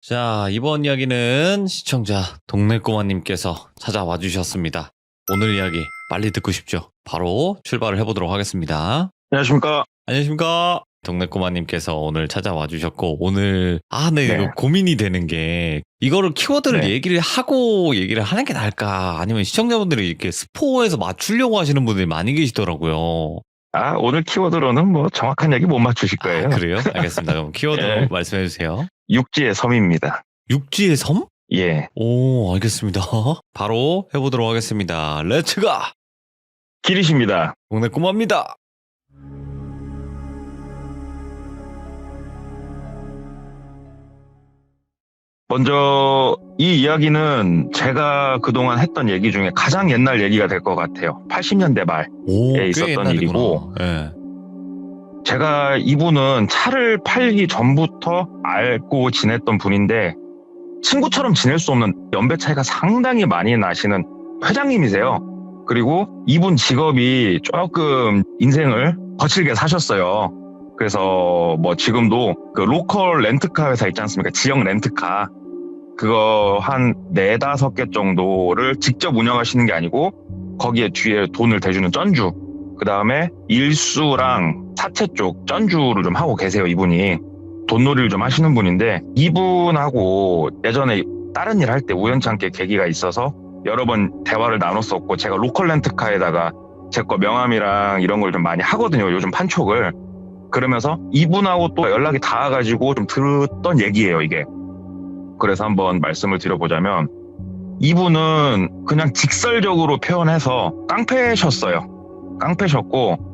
자, 이번 이야기는 시청자 동네꼬마님께서 찾아와 주셨습니다. 오늘 이야기 빨리 듣고 싶죠? 바로 출발을 해보도록 하겠습니다. 안녕하십니까. 안녕하십니까? 동네꼬마님께서 오늘 찾아와 주셨고, 오늘, 네. 이거 고민이 되는 게, 이거를 키워드를 네. 얘기를 하는 게 나을까? 아니면 시청자분들이 이렇게 스포에서 맞추려고 하시는 분들이 많이 계시더라고요. 오늘 키워드로는 뭐 정확한 얘기 못 맞추실 거예요. 그래요? 알겠습니다. 그럼 키워드 예. 말씀해 주세요. 육지의 섬입니다. 육지의 섬? 예. 오, 알겠습니다. 바로 해보도록 하겠습니다. 렛츠가! 기리십니다. 동네 꼬마입니다. 먼저 이 이야기는 제가 그동안 했던 얘기 중에 가장 옛날 얘기가 될 것 같아요. 80년대 말에 오, 꽤 있었던 옛날이구나. 일이고, 예. 제가 이분은 차를 팔기 전부터 알고 지냈던 분인데 친구처럼 지낼 수 없는 연배 차이가 상당히 많이 나시는 회장님이세요. 그리고 이분 직업이 조금 인생을 거칠게 사셨어요. 그래서 뭐 지금도 그 로컬 렌트카 회사 있지 않습니까? 지역 렌트카. 그거 한 4, 5개 정도를 직접 운영하시는 게 아니고 거기에 뒤에 돈을 대주는 쩐주. 그 다음에 일수랑 사채 쪽 쩐주를 좀 하고 계세요, 이분이. 돈놀이를 좀 하시는 분인데 이분하고 예전에 다른 일 할 때 우연찮게 계기가 있어서 여러 번 대화를 나눴었고 제가 로컬 렌트카에다가 제 거 명함이랑 이런 걸 좀 많이 하거든요, 요즘 판촉을. 그러면서 이분하고 또 연락이 닿아가지고 좀 들었던 얘기예요, 이게. 그래서 한번 말씀을 드려보자면 이분은 그냥 직설적으로 표현해서 깡패셨어요. 깡패셨고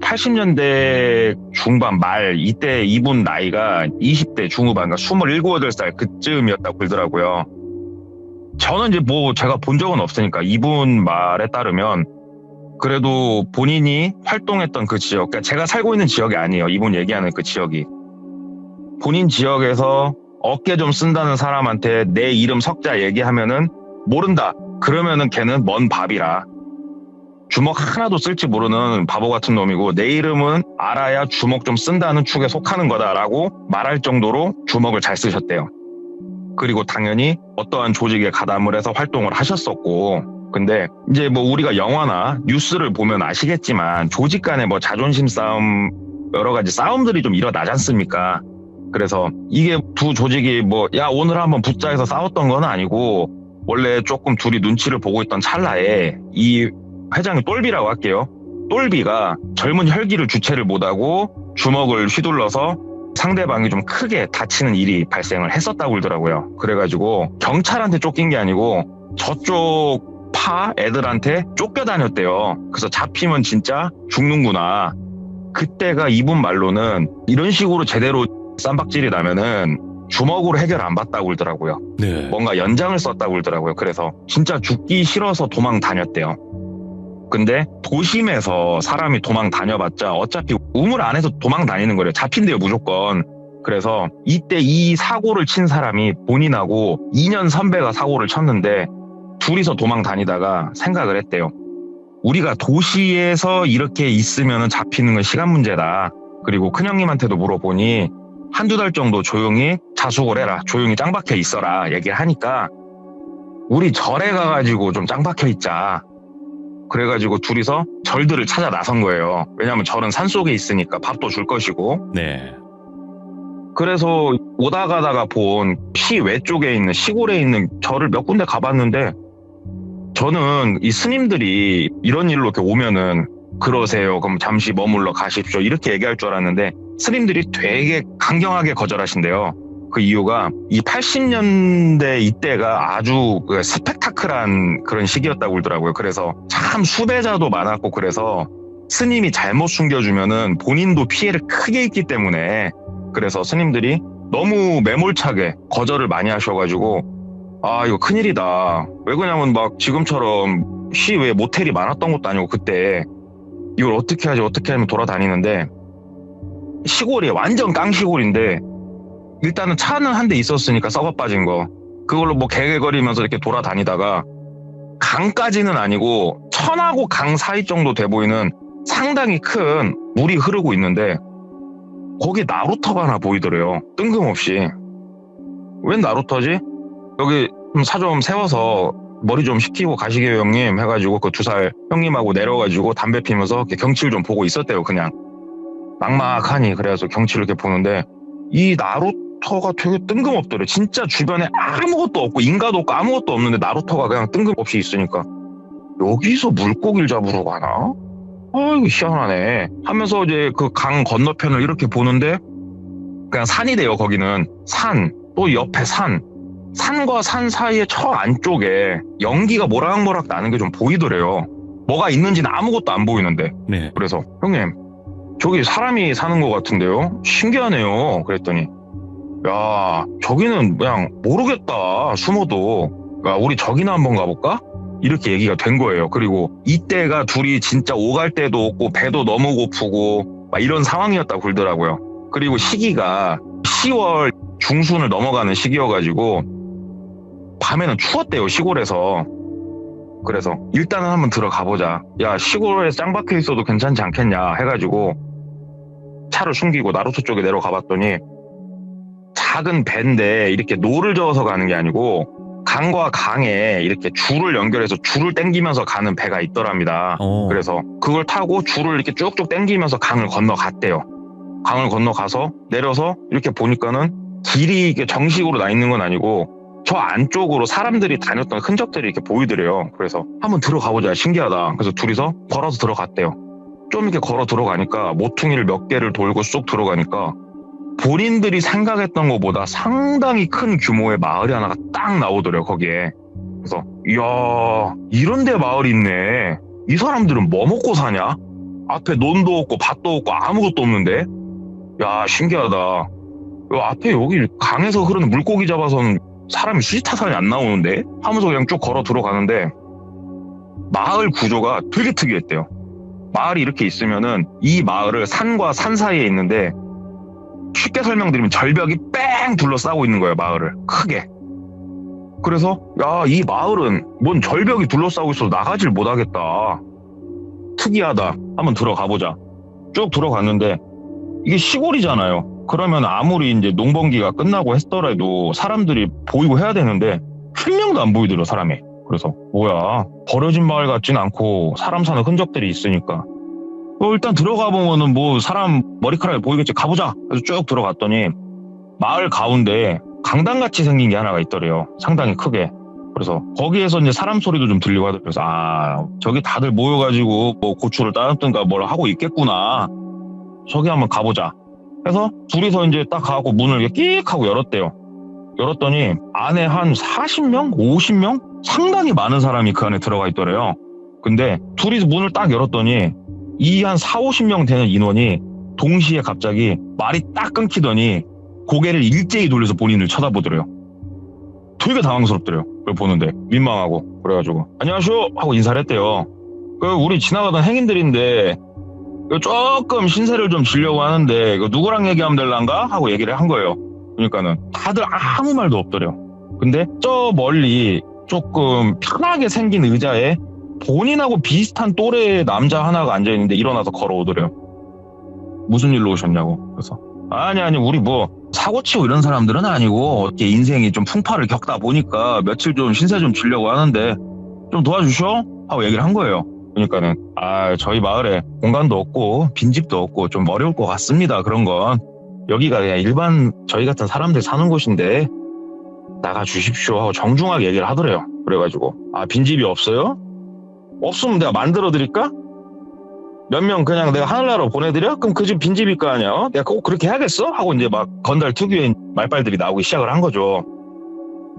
80년대 중반 말 이때 이분 나이가 20대 중후반, 그러니까 27, 8살 그쯤이었다고 그러더라고요. 저는 이제 뭐 제가 본 적은 없으니까 이분 말에 따르면 그래도 본인이 활동했던 그 지역, 그러니까 제가 살고 있는 지역이 아니에요. 이분 얘기하는 그 지역이. 본인 지역에서 어깨 좀 쓴다는 사람한테 내 이름 석자 얘기하면은 모른다. 그러면은 걔는 먼 밥이라. 주먹 하나도 쓸지 모르는 바보 같은 놈이고 내 이름은 알아야 주먹 좀 쓴다는 축에 속하는 거다라고 말할 정도로 주먹을 잘 쓰셨대요. 그리고 당연히 어떠한 조직에 가담을 해서 활동을 하셨었고, 근데 이제 뭐 우리가 영화나 뉴스를 보면 아시겠지만 조직 간에 뭐 자존심 싸움, 여러 가지 싸움들이 좀 일어나지 않습니까? 그래서 이게 두 조직이 뭐 야 오늘 한번 붙자 해서 싸웠던 건 아니고 원래 조금 둘이 눈치를 보고 있던 찰나에 이 회장이 똘비라고 할게요. 똘비가 젊은 혈기를 주체를 못하고 주먹을 휘둘러서 상대방이 좀 크게 다치는 일이 발생을 했었다고 그러더라고요. 그래가지고 경찰한테 쫓긴 게 아니고 저쪽 파 애들한테 쫓겨다녔대요. 그래서 잡히면 진짜 죽는구나. 그때가 이분 말로는 이런 식으로 제대로 쌈박질이 나면은 주먹으로 해결 안 받다고 그러더라고요. 네. 뭔가 연장을 썼다고 그러더라고요. 그래서 진짜 죽기 싫어서 도망 다녔대요. 근데 도심에서 사람이 도망 다녀봤자 어차피 우물 안에서 도망 다니는 거래요. 잡힌대요, 무조건. 그래서 이때 이 사고를 친 사람이 본인하고 2년 선배가 사고를 쳤는데 둘이서 도망 다니다가 생각을 했대요. 우리가 도시에서 이렇게 있으면 잡히는 건 시간 문제다. 그리고 큰형님한테도 물어보니 한두 달 정도 조용히 자숙을 해라. 조용히 짱박혀 있어라. 얘기를 하니까 우리 절에 가가지고 좀 짱박혀 있자. 그래가지고 둘이서 절들을 찾아 나선 거예요. 왜냐하면 절은 산속에 있으니까 밥도 줄 것이고. 네. 그래서 오다 가다가 본 시 외쪽에 있는 시골에 있는 절을 몇 군데 가봤는데 저는 이 스님들이 이런 일로 이렇게 오면은 그러세요. 그럼 잠시 머물러 가십시오. 이렇게 얘기할 줄 알았는데 스님들이 되게 강경하게 거절하신대요. 그 이유가 이 80년대 이때가 아주 스펙타클한 그런 시기였다고 그러더라고요. 그래서 참 수배자도 많았고 그래서 스님이 잘못 숨겨주면은 본인도 피해를 크게 입기 때문에 그래서 스님들이 너무 매몰차게 거절을 많이 하셔가지고 이거 큰일이다. 왜 그러냐면 막 지금처럼 시외에 모텔이 많았던 것도 아니고 그때 이걸 어떻게 하면 돌아다니는데 시골이 완전 깡시골인데 일단은 차는 한 대 있었으니까 썩어 빠진 거 그걸로 뭐 개개거리면서 이렇게 돌아다니다가 강까지는 아니고 천하고 강 사이 정도 돼 보이는 상당히 큰 물이 흐르고 있는데 거기 나루터가 하나 보이더래요. 뜬금없이. 웬 나루터지? 여기 사 좀 세워서 머리 좀 식히고 가시게요 형님 해가지고 그 2살 형님하고 내려가지고 담배 피면서 이렇게 경치를 좀 보고 있었대요. 그냥 막막하니. 그래서 경치를 이렇게 보는데 이 나루터가 되게 뜬금없더래. 진짜 주변에 아무것도 없고 인가도 없고 아무것도 없는데 나루터가 그냥 뜬금없이 있으니까 여기서 물고기를 잡으러 가나? 아이고 희한하네 하면서 이제 그 강 건너편을 이렇게 보는데 그냥 산이 돼요. 거기는 산, 또 옆에 산과 산 사이에 저 안쪽에 연기가 모락모락 나는 게 좀 보이더래요. 뭐가 있는지는 아무것도 안 보이는데. 네. 그래서 형님 저기 사람이 사는 것 같은데요? 신기하네요. 그랬더니 야 저기는 그냥 모르겠다 숨어도. 야 우리 저기나 한번 가볼까? 이렇게 얘기가 된 거예요. 그리고 이때가 둘이 진짜 오갈 데도 없고 배도 너무 고프고 막 이런 상황이었다고 그러더라고요. 그리고 시기가 10월 중순을 넘어가는 시기여가지고 밤에는 추웠대요 시골에서. 그래서 일단은 한번 들어가보자. 야 시골에서 짱 박혀 있어도 괜찮지 않겠냐 해가지고 차를 숨기고 나루토 쪽에 내려가 봤더니 작은 배인데 이렇게 노를 저어서 가는 게 아니고 강과 강에 이렇게 줄을 연결해서 줄을 당기면서 가는 배가 있더랍니다. 그래서 그걸 타고 줄을 이렇게 쭉쭉 당기면서 강을 건너갔대요. 강을 건너가서 내려서 이렇게 보니까는 길이 이게 정식으로 나 있는 건 아니고 저 안쪽으로 사람들이 다녔던 흔적들이 이렇게 보이더래요. 그래서 한번 들어가보자 신기하다. 그래서 둘이서 걸어서 들어갔대요. 좀 이렇게 걸어 들어가니까 모퉁이를 몇 개를 돌고 쑥 들어가니까 본인들이 생각했던 것보다 상당히 큰 규모의 마을이 하나가 딱 나오더래요 거기에. 그래서 이야 이런 데 마을이 있네. 이 사람들은 뭐 먹고 사냐? 앞에 논도 없고 밭도 없고 아무것도 없는데 야 신기하다. 앞에 여기 강에서 흐르는 물고기 잡아서는 사람이 수지타산이 안 나오는데 하면서 그냥 쭉 걸어 들어가는데 마을 구조가 되게 특이했대요. 마을이 이렇게 있으면은 이 마을을 산과 산 사이에 있는데 쉽게 설명드리면 절벽이 뺑 둘러싸고 있는 거예요. 마을을 크게. 그래서 야 이 마을은 뭔 절벽이 둘러싸고 있어서 나가질 못하겠다. 특이하다. 한번 들어가보자. 쭉 들어갔는데 이게 시골이잖아요. 그러면 아무리 이제 농번기가 끝나고 했더라도 사람들이 보이고 해야 되는데 한 명도 안 보이더라 사람이. 그래서 뭐야 버려진 마을 같진 않고 사람 사는 흔적들이 있으니까 일단 들어가 보면은 뭐 사람 머리카락이 보이겠지. 가보자. 그래서 쭉 들어갔더니 마을 가운데 강당같이 생긴 게 하나가 있더래요. 상당히 크게. 그래서 거기에서 이제 사람 소리도 좀 들리고 하더라고요. 그래서 저기 다들 모여가지고 뭐 고추를 따듬든가 뭘 하고 있겠구나. 저기 한번 가보자. 그래서 둘이서 이제 딱 가고 문을 이렇게 끽 하고 열었대요. 열었더니 안에 한 40명? 50명? 상당히 많은 사람이 그 안에 들어가 있더래요. 근데 둘이서 문을 딱 열었더니 이 한 4, 50명 되는 인원이 동시에 갑자기 말이 딱 끊기더니 고개를 일제히 돌려서 본인을 쳐다보더래요. 되게 당황스럽더래요. 그걸 보는데 민망하고. 그래가지고 안녕하세요 하고 인사를 했대요. 우리 지나가던 행인들인데 조금 신세를 좀 지려고 하는데 누구랑 얘기하면 될란가? 하고 얘기를 한 거예요. 그러니까는 다들 아무 말도 없더래요. 근데 저 멀리 조금 편하게 생긴 의자에 본인하고 비슷한 또래의 남자 하나가 앉아있는데 일어나서 걸어오더래요. 무슨 일로 오셨냐고. 그래서 아니 우리 뭐 사고치고 이런 사람들은 아니고 이렇게 인생이 좀 풍파를 겪다 보니까 며칠 좀 신세 좀 지려고 하는데 좀 도와주셔? 하고 얘기를 한 거예요. 그러니까는 저희 마을에 공간도 없고 빈집도 없고 좀 어려울 것 같습니다. 그런 건 여기가 그냥 일반 저희 같은 사람들 사는 곳인데 나가 주십시오 하고 정중하게 얘기를 하더래요. 그래가지고 빈집이 없어요? 없으면 내가 만들어 드릴까? 몇 명 그냥 내가 하늘나라로 보내드려? 그럼 그 집 빈집일 거 아니야? 내가 꼭 그렇게 해야겠어? 하고 이제 막 건달 특유의 말빨들이 나오기 시작을 한 거죠.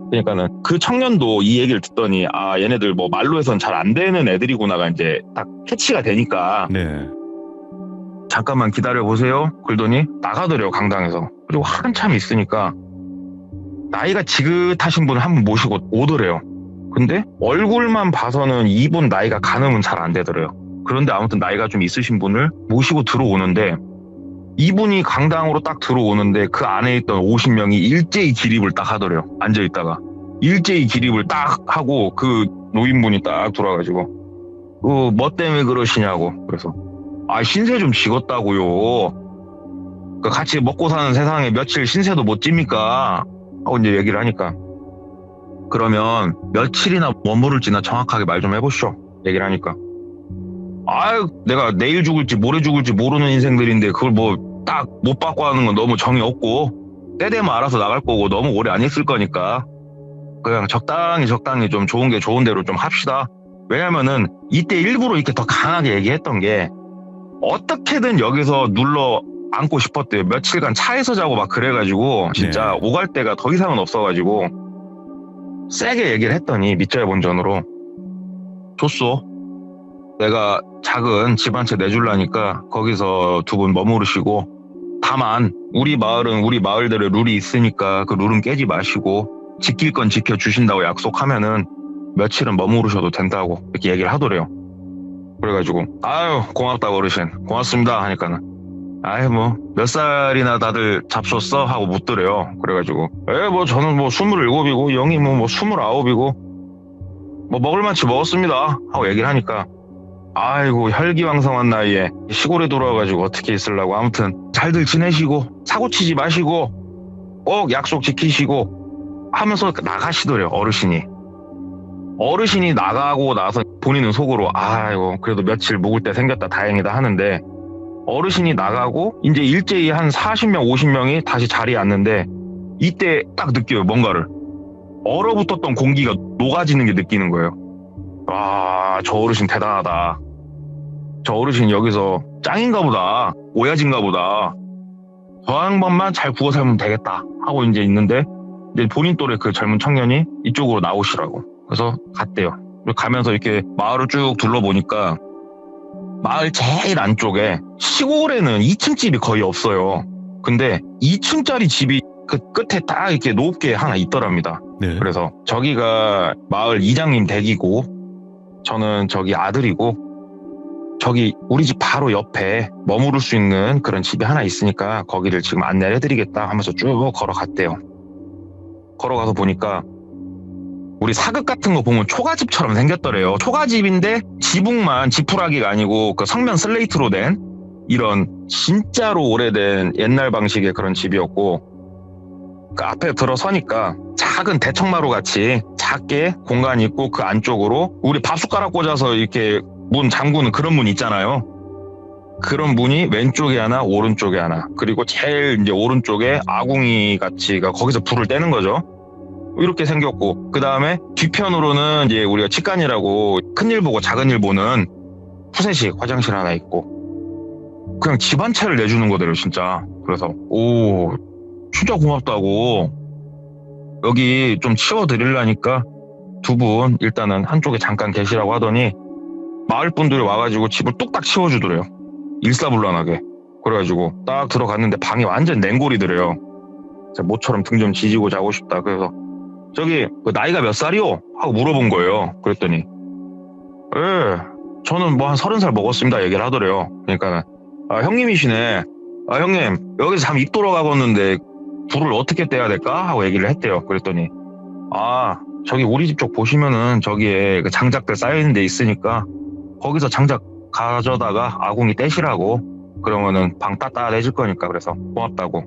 그러니까는 그 청년도 이 얘기를 듣더니 얘네들 뭐 말로 해선 잘 안 되는 애들이구나가 이제 딱 캐치가 되니까 네. 잠깐만 기다려 보세요. 그러더니 나가더래요 강당에서. 그리고 한참 있으니까 나이가 지긋하신 분을 한 분 모시고 오더래요. 근데 얼굴만 봐서는 이분 나이가 가늠은 잘 안 되더래요. 그런데 아무튼 나이가 좀 있으신 분을 모시고 들어오는데 이분이 강당으로 딱 들어오는데 그 안에 있던 50명이 일제히 기립을 딱 하더래요. 앉아있다가 일제히 기립을 딱 하고 그 노인분이 딱 돌아가지고 뭐 때문에 그러시냐고. 그래서 신세 좀 지겠다고요. 같이 먹고 사는 세상에 며칠 신세도 못 집니까? 하고 이제 얘기를 하니까 그러면 며칠이나 머무를지나 정확하게 말 좀 해보시오. 얘기를 하니까 아유 내가 내일 죽을지 모레 죽을지 모르는 인생들인데 그걸 뭐 딱 못 받고 하는 건 너무 정이 없고 때 되면 알아서 나갈 거고 너무 오래 안 있을 거니까 그냥 적당히 좀 좋은 게 좋은 대로 좀 합시다. 왜냐면은 이때 일부러 이렇게 더 강하게 얘기했던 게 어떻게든 여기서 눌러 앉고 싶었대요. 며칠간 차에서 자고 막 그래가지고 진짜 네. 오갈 데가 더 이상은 없어가지고 세게 얘기를 했더니 밑자야 본전으로 줬어. 내가 작은 집 한 채 내줄라니까 거기서 두 분 머무르시고 다만 우리 마을은 우리 마을대로 룰이 있으니까 그 룰은 깨지 마시고 지킬 건 지켜주신다고 약속하면은 며칠은 머무르셔도 된다고 이렇게 얘기를 하더래요. 그래가지고 아유 고맙다 어르신 고맙습니다 하니까는 아이 뭐 몇 살이나 다들 잡섰어? 하고 묻더래요. 그래가지고 뭐 저는 뭐 27이고 영이 뭐 29이고 뭐 먹을 만치 먹었습니다 하고 얘기를 하니까 아이고 혈기왕성한 나이에 시골에 돌아와가지고 어떻게 있으려고 아무튼 잘들 지내시고 사고치지 마시고 꼭 약속 지키시고 하면서 나가시더래요. 어르신이 나가고 나서 본인은 속으로 아이고 그래도 며칠 묵을 때 생겼다 다행이다 하는데 어르신이 나가고 이제 일제히 한 40명 50명이 다시 자리에 앉는데 이때 딱 느껴요. 뭔가를 얼어붙었던 공기가 녹아지는 게 느끼는 거예요. 와, 저 어르신 대단하다. 저 어르신 여기서 짱인가 보다. 오야진가 보다. 저 양반만 잘 구워 살면 되겠다 하고 이제 있는데 이제 본인 또래 그 젊은 청년이 이쪽으로 나오시라고. 그래서 갔대요. 가면서 이렇게 마을을 쭉 둘러보니까 마을 제일 안쪽에 시골에는 2층 집이 거의 없어요. 근데 2층짜리 집이 그 끝에 딱 이렇게 높게 하나 있더랍니다. 네. 그래서 저기가 마을 이장님 댁이고 저는 저기 아들이고 저기 우리 집 바로 옆에 머무를 수 있는 그런 집이 하나 있으니까 거기를 지금 안내를 해드리겠다 하면서 쭉 걸어갔대요. 걸어가서 보니까 우리 사극 같은 거 보면 초가집처럼 생겼더래요. 초가집인데 지붕만 지푸라기가 아니고 그 성면 슬레이트로 된 이런 진짜로 오래된 옛날 방식의 그런 집이었고 그 앞에 들어서니까 작은 대청마루 같이 작게 공간이 있고 그 안쪽으로 우리 밥숟가락 꽂아서 이렇게 문 잠그는 그런 문 있잖아요. 그런 문이 왼쪽에 하나 오른쪽에 하나 그리고 제일 이제 오른쪽에 아궁이 같이가 거기서 불을 떼는 거죠. 이렇게 생겼고 그 다음에 뒤편으로는 이제 우리가 치간이라고 큰일 보고 작은 일 보는 푸세식 화장실 하나 있고 그냥 집 한 채를 내주는 거더래요 진짜. 그래서 오 진짜 고맙다고 여기 좀 치워드리려니까 두 분 일단은 한쪽에 잠깐 계시라고 하더니 마을 분들이 와가지고 집을 뚝딱 치워주더래요. 일사불란하게. 그래가지고 딱 들어갔는데 방이 완전 냉골이더래요. 모처럼 등 좀 지지고 자고 싶다. 그래서 저기 그 나이가 몇 살이요? 하고 물어본 거예요. 그랬더니 저는 뭐 한 30살 먹었습니다 얘기를 하더래요. 그러니까 형님이시네. 형님 여기서 잠 입도록 하겠는데 불을 어떻게 떼야 될까? 하고 얘기를 했대요. 그랬더니 저기 우리 집 쪽 보시면은 저기에 그 장작들 쌓여있는 데 있으니까 거기서 장작 가져다가 아궁이 떼시라고 그러면은 방 따뜻해질 거니까 그래서 고맙다고.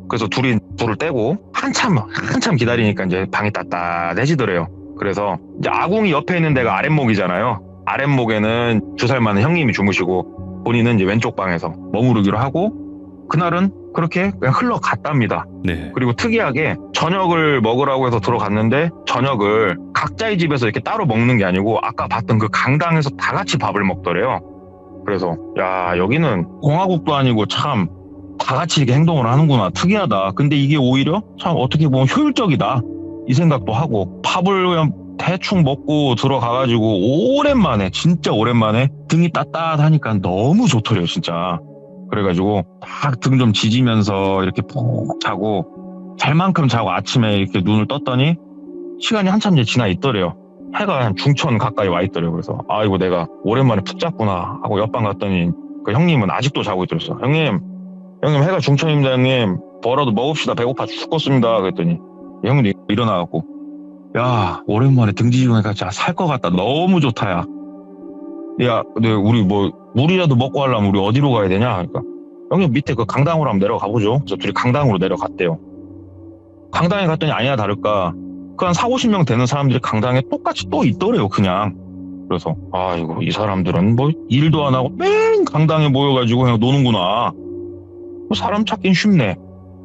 그래서 둘이 불을 떼고 한참 기다리니까 이제 방이 따뜻해지더래요. 그래서 이제 아궁이 옆에 있는 데가 아랫목이잖아요. 아랫목에는 2살 많은 형님이 주무시고 본인은 이제 왼쪽 방에서 머무르기로 하고 그날은 그렇게 그냥 흘러갔답니다. 네. 그리고 특이하게 저녁을 먹으라고 해서 들어갔는데 저녁을 각자의 집에서 이렇게 따로 먹는 게 아니고 아까 봤던 그 강당에서 다 같이 밥을 먹더래요. 그래서 야 여기는 공화국도 아니고 참 다 같이 이렇게 행동을 하는구나 특이하다. 근데 이게 오히려 참 어떻게 보면 효율적이다 이 생각도 하고 밥을 그냥 대충 먹고 들어가가지고 오랜만에 진짜 오랜만에 등이 따뜻하니까 너무 좋더래요 진짜. 그래가지고 딱 등 좀 지지면서 이렇게 푹 자고 잘 만큼 자고 아침에 이렇게 눈을 떴더니 시간이 한참 이제 지나 있더래요. 해가 한 중천 가까이 와 있더래요. 그래서 아이고 내가 오랜만에 푹 잤구나 하고 옆방 갔더니 그 형님은 아직도 자고 있더랬어. 형님 해가 중천입니다 형님. 뭐라도 먹읍시다 배고파 죽겠습니다. 그랬더니 형님도 일어나갖고 야 오랜만에 등 지지니까 진짜 살 것 같다. 너무 좋다 야. 야 근데 우리 뭐 물이라도 먹고 하려면 우리 어디로 가야 되냐? 그러니까 형님 밑에 그 강당으로 한번 내려가 보죠. 그래서 둘이 강당으로 내려갔대요. 강당에 갔더니 아니나 다를까 그 한 40~50명 되는 사람들이 강당에 똑같이 또 있더래요 그냥. 그래서 아이고 이 사람들은 뭐 일도 안 하고 맨 강당에 모여가지고 그냥 노는구나. 뭐 사람 찾긴 쉽네.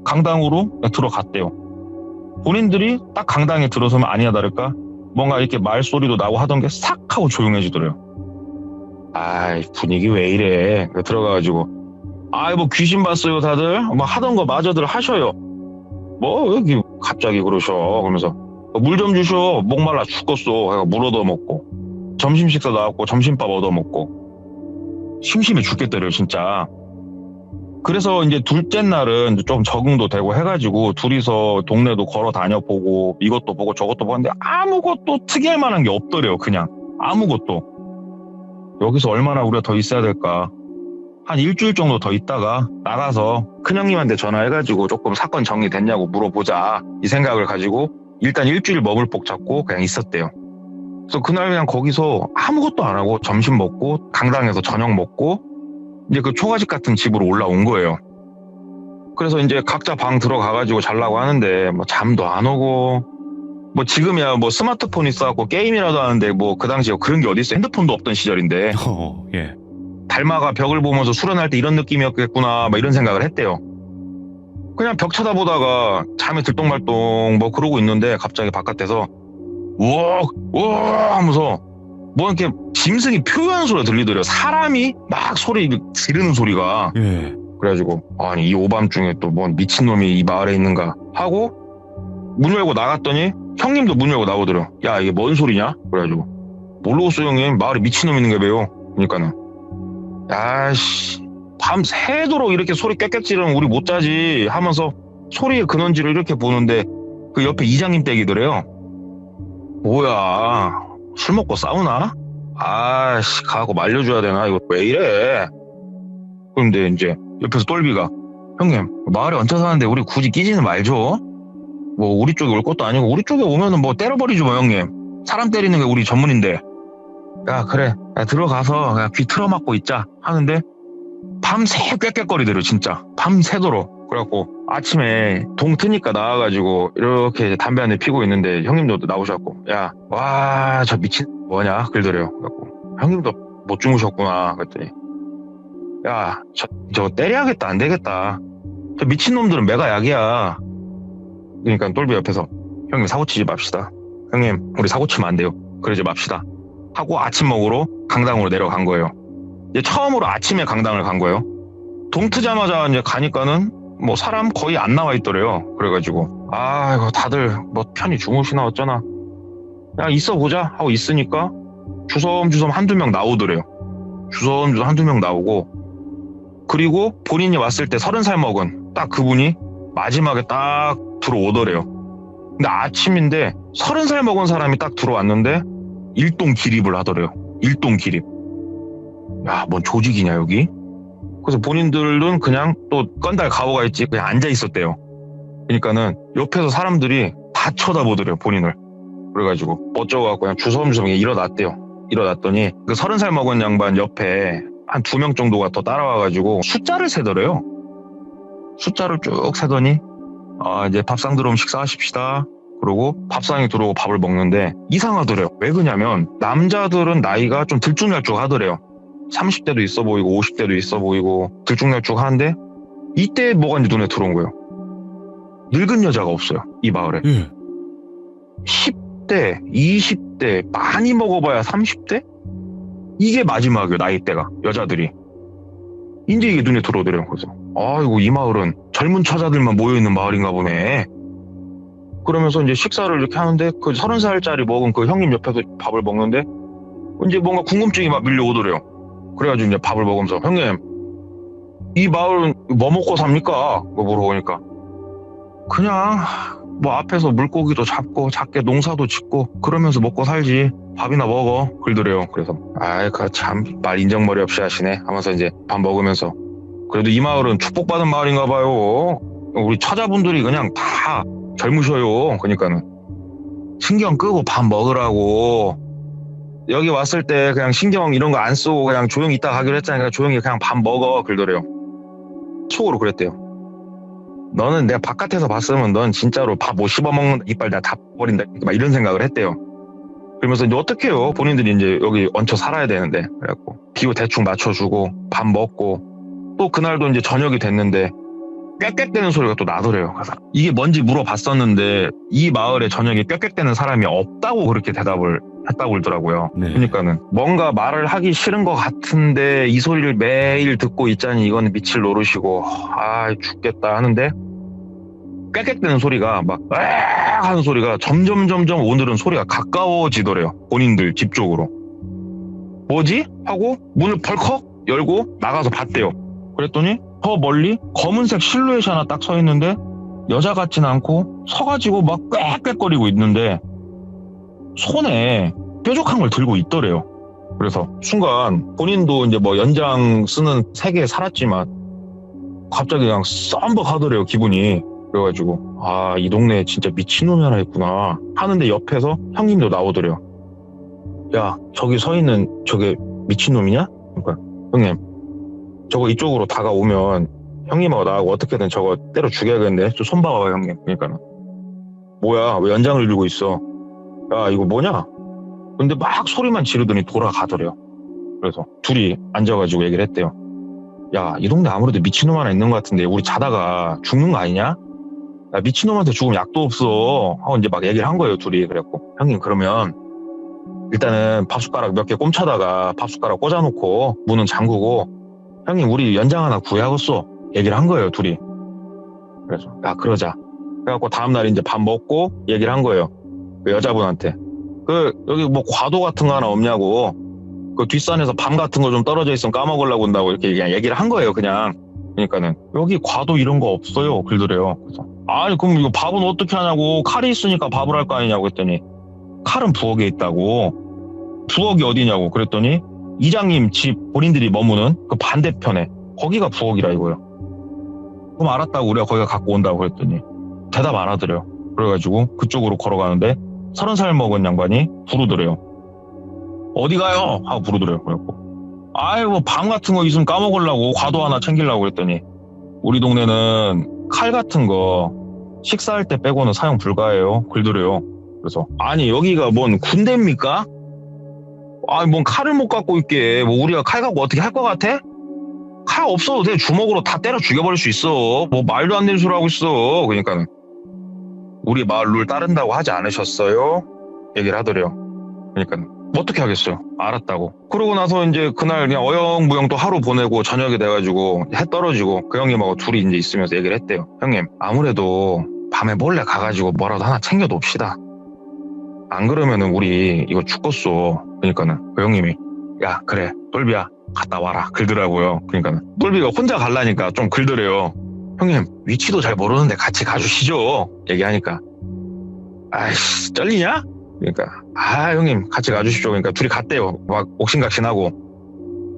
강당으로 그냥 들어갔대요. 본인들이 딱 강당에 들어서면 아니나 다를까 뭔가 이렇게 말소리도 나고 하던 게 싹 하고 조용해지더래요. 아이 분위기 왜 이래. 들어가가지고 아이 뭐 귀신 봤어요 다들 뭐 하던 거 마저들 하셔요. 뭐 여기 갑자기 그러셔. 그러면서 물 좀 주셔. 목말라 죽겠어. 물 얻어먹고 점심 식사 나왔고 점심밥 얻어먹고 심심해 죽겠더래요 진짜. 그래서 이제 둘째 날은 좀 적응도 되고 해가지고 둘이서 동네도 걸어 다녀보고 이것도 보고 저것도 보는데 아무것도 특이할 만한 게 없더래요 그냥. 아무것도. 여기서 얼마나 우리가 더 있어야 될까. 한 일주일 정도 더 있다가 나가서 큰형님한테 전화해가지고 조금 사건 정리됐냐고 물어보자 이 생각을 가지고 일단 일주일 머물복 잡고 그냥 있었대요. 그래서 그날 그냥 거기서 아무것도 안 하고 점심 먹고 강당에서 저녁 먹고 이제 그 초가집 같은 집으로 올라온 거예요. 그래서 이제 각자 방 들어가가지고 자려고 하는데 뭐 잠도 안 오고 뭐 지금이야 뭐 스마트폰 있어갖고 게임이라도 하는데 뭐 그 당시에 그런 게 어딨어. 핸드폰도 없던 시절인데 예. 닮아가 벽을 보면서 수련할 때 이런 느낌이었겠구나 막 이런 생각을 했대요. 그냥 벽 쳐다보다가 잠이 들똥말똥 뭐 그러고 있는데 갑자기 바깥에서 우와 하면서 뭐 이렇게 짐승이 표현하는 소리가 들리더래요. 사람이 막 소리 지르는 소리가. 예. 그래가지고 아니 이 오밤중에 또 뭔 미친놈이 이 마을에 있는가 하고 문 열고 나갔더니 형님도 문 열고 나오더래요. 야 이게 뭔 소리냐? 그래가지고 모르겠어요 형님. 마을에 미친놈 있는 게 왜요? 그러니까는 야씨 밤새도록 이렇게 소리 꽥꽥 지르면 우리 못 자지 하면서 소리의 근원지를 이렇게 보는데 그 옆에 이장님 댁이더래요. 뭐야 술 먹고 싸우나? 아씨 가고 말려줘야 되나? 이거 왜 이래? 그런데 이제 옆에서 똘비가 형님 마을에 얹혀 사는데 우리 굳이 끼지는 말죠. 뭐 우리 쪽에 올 것도 아니고 우리 쪽에 오면은 뭐 때려버리죠 뭐 형님. 사람 때리는 게 우리 전문인데. 야 그래 야, 들어가서 그냥 귀 틀어막고 있자 하는데 밤새 꽥꽥거리더래요 진짜. 밤새도록. 그래갖고 아침에 동 트니까 나와가지고 이렇게 담배 한 대 피고 있는데 형님도 나오셔갖고 야 와 저 미친 뭐냐 그러더래요. 그래갖고 형님도 못 주무셨구나 그랬더니 야 저거 때려야겠다 안 되겠다. 저 미친놈들은 매가 약이야. 그러니까 똘비 옆에서 형님 사고치지 맙시다. 형님 우리 사고치면 안 돼요. 그러지 맙시다 하고 아침 먹으러 강당으로 내려간 거예요. 이제 처음으로 아침에 강당을 간 거예요. 동 트자마자 이제 가니까는 뭐 사람 거의 안 나와 있더래요. 그래가지고 아 이거 다들 뭐 편히 주무시나 어쩌나 야 있어 보자 하고 있으니까 주섬주섬 한두 명 나오더래요. 주섬주섬 한두 명 나오고 그리고 본인이 왔을 때 30살 먹은 딱 그분이 마지막에 딱 들어오더래요. 근데 아침인데 30살 먹은 사람이 딱 들어왔는데 일동 기립을 하더래요. 일동 기립. 야, 뭔 조직이냐 여기? 그래서 본인들은 그냥 또 건달 가오가 있지 그냥 앉아 있었대요. 그러니까는 옆에서 사람들이 다 쳐다보더래요 본인을. 그래가지고 어쩌고 그냥 주섬주섬 일어났대요. 일어났더니 그 30살 먹은 양반 옆에 한 2명 정도가 더 따라와가지고 숫자를 세더래요. 숫자를 쭉 세더니 이제 밥상 들어오면 식사하십시다. 그러고 밥상에 들어오고 밥을 먹는데 이상하더래요. 왜 그러냐면 남자들은 나이가 좀 들쭉날쭉하더래요. 30대도 있어 보이고 50대도 있어 보이고 들쭉날쭉하는데 이때 뭐가 이제 눈에 들어온 거예요. 늙은 여자가 없어요. 이 마을에. 10대, 20대, 많이 먹어봐야 30대? 이게 마지막이에요. 나이대가. 여자들이. 이제 이게 눈에 들어오더래요. 그래서 아이고 이 마을은 젊은 처자들만 모여있는 마을인가 보네. 그러면서 이제 식사를 이렇게 하는데 그 30살짜리 먹은 그 형님 옆에서 밥을 먹는데 이제 뭔가 궁금증이 막 밀려오더래요. 그래가지고 이제 밥을 먹으면서 형님 이 마을은 뭐 먹고 삽니까? 뭐 물어보니까 그냥 뭐 앞에서 물고기도 잡고 작게 농사도 짓고 그러면서 먹고 살지 밥이나 먹어 그러더래요. 그래서 아이 그 참 말 인정머리 없이 하시네 하면서 이제 밥 먹으면서 그래도 이 마을은 축복받은 마을인가 봐요. 우리 처자분들이 그냥 다 젊으셔요. 그러니까는 신경 끄고 밥 먹으라고 여기 왔을 때 그냥 신경 이런 거 안 쓰고 그냥 조용히 있다 가기로 했잖아요. 조용히 그냥 밥 먹어 그러더래요. 속으로 그랬대요. 너는 내가 바깥에서 봤으면 넌 진짜로 밥 못 씹어먹는다. 이빨 내가 다 버린다. 막 이런 생각을 했대요. 그러면서 이제 어떡해요. 본인들이 이제 여기 얹혀 살아야 되는데. 그래갖고 기호 대충 맞춰주고 밥 먹고 또 그날도 이제 저녁이 됐는데 꽥꽥대는 소리가 또 나더래요. 그래서 이게 뭔지 물어봤었는데 이 마을에 저녁에 꽥꽥대는 사람이 없다고 그렇게 대답을 했다고 그러더라고요. 네. 그러니까는 뭔가 말을 하기 싫은 것 같은데 이 소리를 매일 듣고 있자니 이건 미칠 노릇이고 아 죽겠다 하는데 꽥꽥대는 소리가 막 으악 하는 소리가 점점 오늘은 소리가 가까워지더래요. 본인들 집 쪽으로. 뭐지? 하고 문을 벌컥 열고 나가서 봤대요. 그랬더니 더 멀리 검은색 실루엣이 하나 딱 서 있는데 여자 같진 않고 서가지고 막 꽥꽥거리고 있는데 손에 뾰족한 걸 들고 있더래요. 그래서 순간 본인도 이제 뭐 연장 쓰는 세계에 살았지만 갑자기 그냥 썸벅 하더래요, 기분이. 그래가지고 아, 이 동네에 진짜 미친놈이 하나 있구나 하는데 옆에서 형님도 나오더래요. 야, 저기 서 있는 저게 미친놈이냐? 그러니까 형님, 저거 이쪽으로 다가오면 형님하고 나하고 어떻게든 저거 때려 죽여야겠네. 저 손 봐봐요, 형님. 그러니까 뭐야, 왜 연장을 들고 있어? 야, 이거 뭐냐? 근데 막 소리만 지르더니 돌아가더래요. 그래서 둘이 앉아가지고 얘기를 했대요. 야, 이 동네 아무래도 미친놈 하나 있는 것 같은데 우리 자다가 죽는 거 아니냐? 야, 미친놈한테 죽으면 약도 없어 하고 이제 막 얘기를 한 거예요, 둘이. 그래갖고 형님, 그러면 일단은 밥숟가락 몇 개 꼼차다가 밥숟가락 꽂아놓고 문은 잠그고 형님, 우리 연장 하나 구해야겠어 얘기를 한 거예요, 둘이. 그래서 야, 그러자. 그래갖고 다음날 이제 밥 먹고 얘기를 한 거예요, 그 여자분한테. 여기 뭐 과도 같은 거 하나 없냐고, 그 뒷산에서 밤 같은 거 좀 떨어져 있으면 까먹으려고 한다고 이렇게 그냥 얘기를 한 거예요, 그냥. 그러니까는 여기 과도 이런 거 없어요 그러더래요. 그래서 아니, 그럼 이거 밥은 어떻게 하냐고. 칼이 있으니까 밥을 할 거 아니냐고 했더니 칼은 부엌에 있다고. 부엌이 어디냐고 그랬더니 이장님 집 본인들이 머무는 그 반대편에 거기가 부엌이라 이거요. 그럼 알았다고, 우리가 거기가 갖고 온다고 그랬더니 대답 안 하더래요. 그래가지고 그쪽으로 걸어가는데 30살 먹은 양반이 부르더래요. 어디 가요? 하고 부르더래요. 그래갖고 아이, 뭐 밤 같은 거 있으면 까먹으려고 과도 하나 챙기려고 그랬더니 우리 동네는 칼 같은 거 식사할 때 빼고는 사용 불가해요 그러더래요. 그래서 아니, 여기가 뭔 군대입니까? 아니, 뭔 칼을 못 갖고 있게. 뭐 우리가 칼 갖고 어떻게 할 것 같아? 칼 없어도 돼. 주먹으로 다 때려 죽여버릴 수 있어. 뭐 말도 안 되는 소리 하고 있어. 그러니까는 우리 마을 룰 따른다고 하지 않으셨어요? 얘기를 하더래요. 그러니까 어떻게 하겠어요? 알았다고. 그러고 나서 이제 그날 그냥 어영부영 또 하루 보내고 저녁이 돼가지고 해 떨어지고 그 형님하고 둘이 이제 있으면서 얘기를 했대요. 형님, 아무래도 밤에 몰래 가가지고 뭐라도 하나 챙겨둡시다. 안 그러면은 우리 이거 죽겠어. 그러니까는 그 형님이 야, 그래 똘비야 갔다 와라 그러더라고요. 그러니까는 똘비가 혼자 갈라니까 좀 그러더래요. 형님, 위치도 잘 모르는데 같이 가주시죠 얘기하니까 아이씨, 쩔리냐? 그러니까 아, 형님 같이 가주시죠. 그러니까 둘이 갔대요. 막 옥신각신하고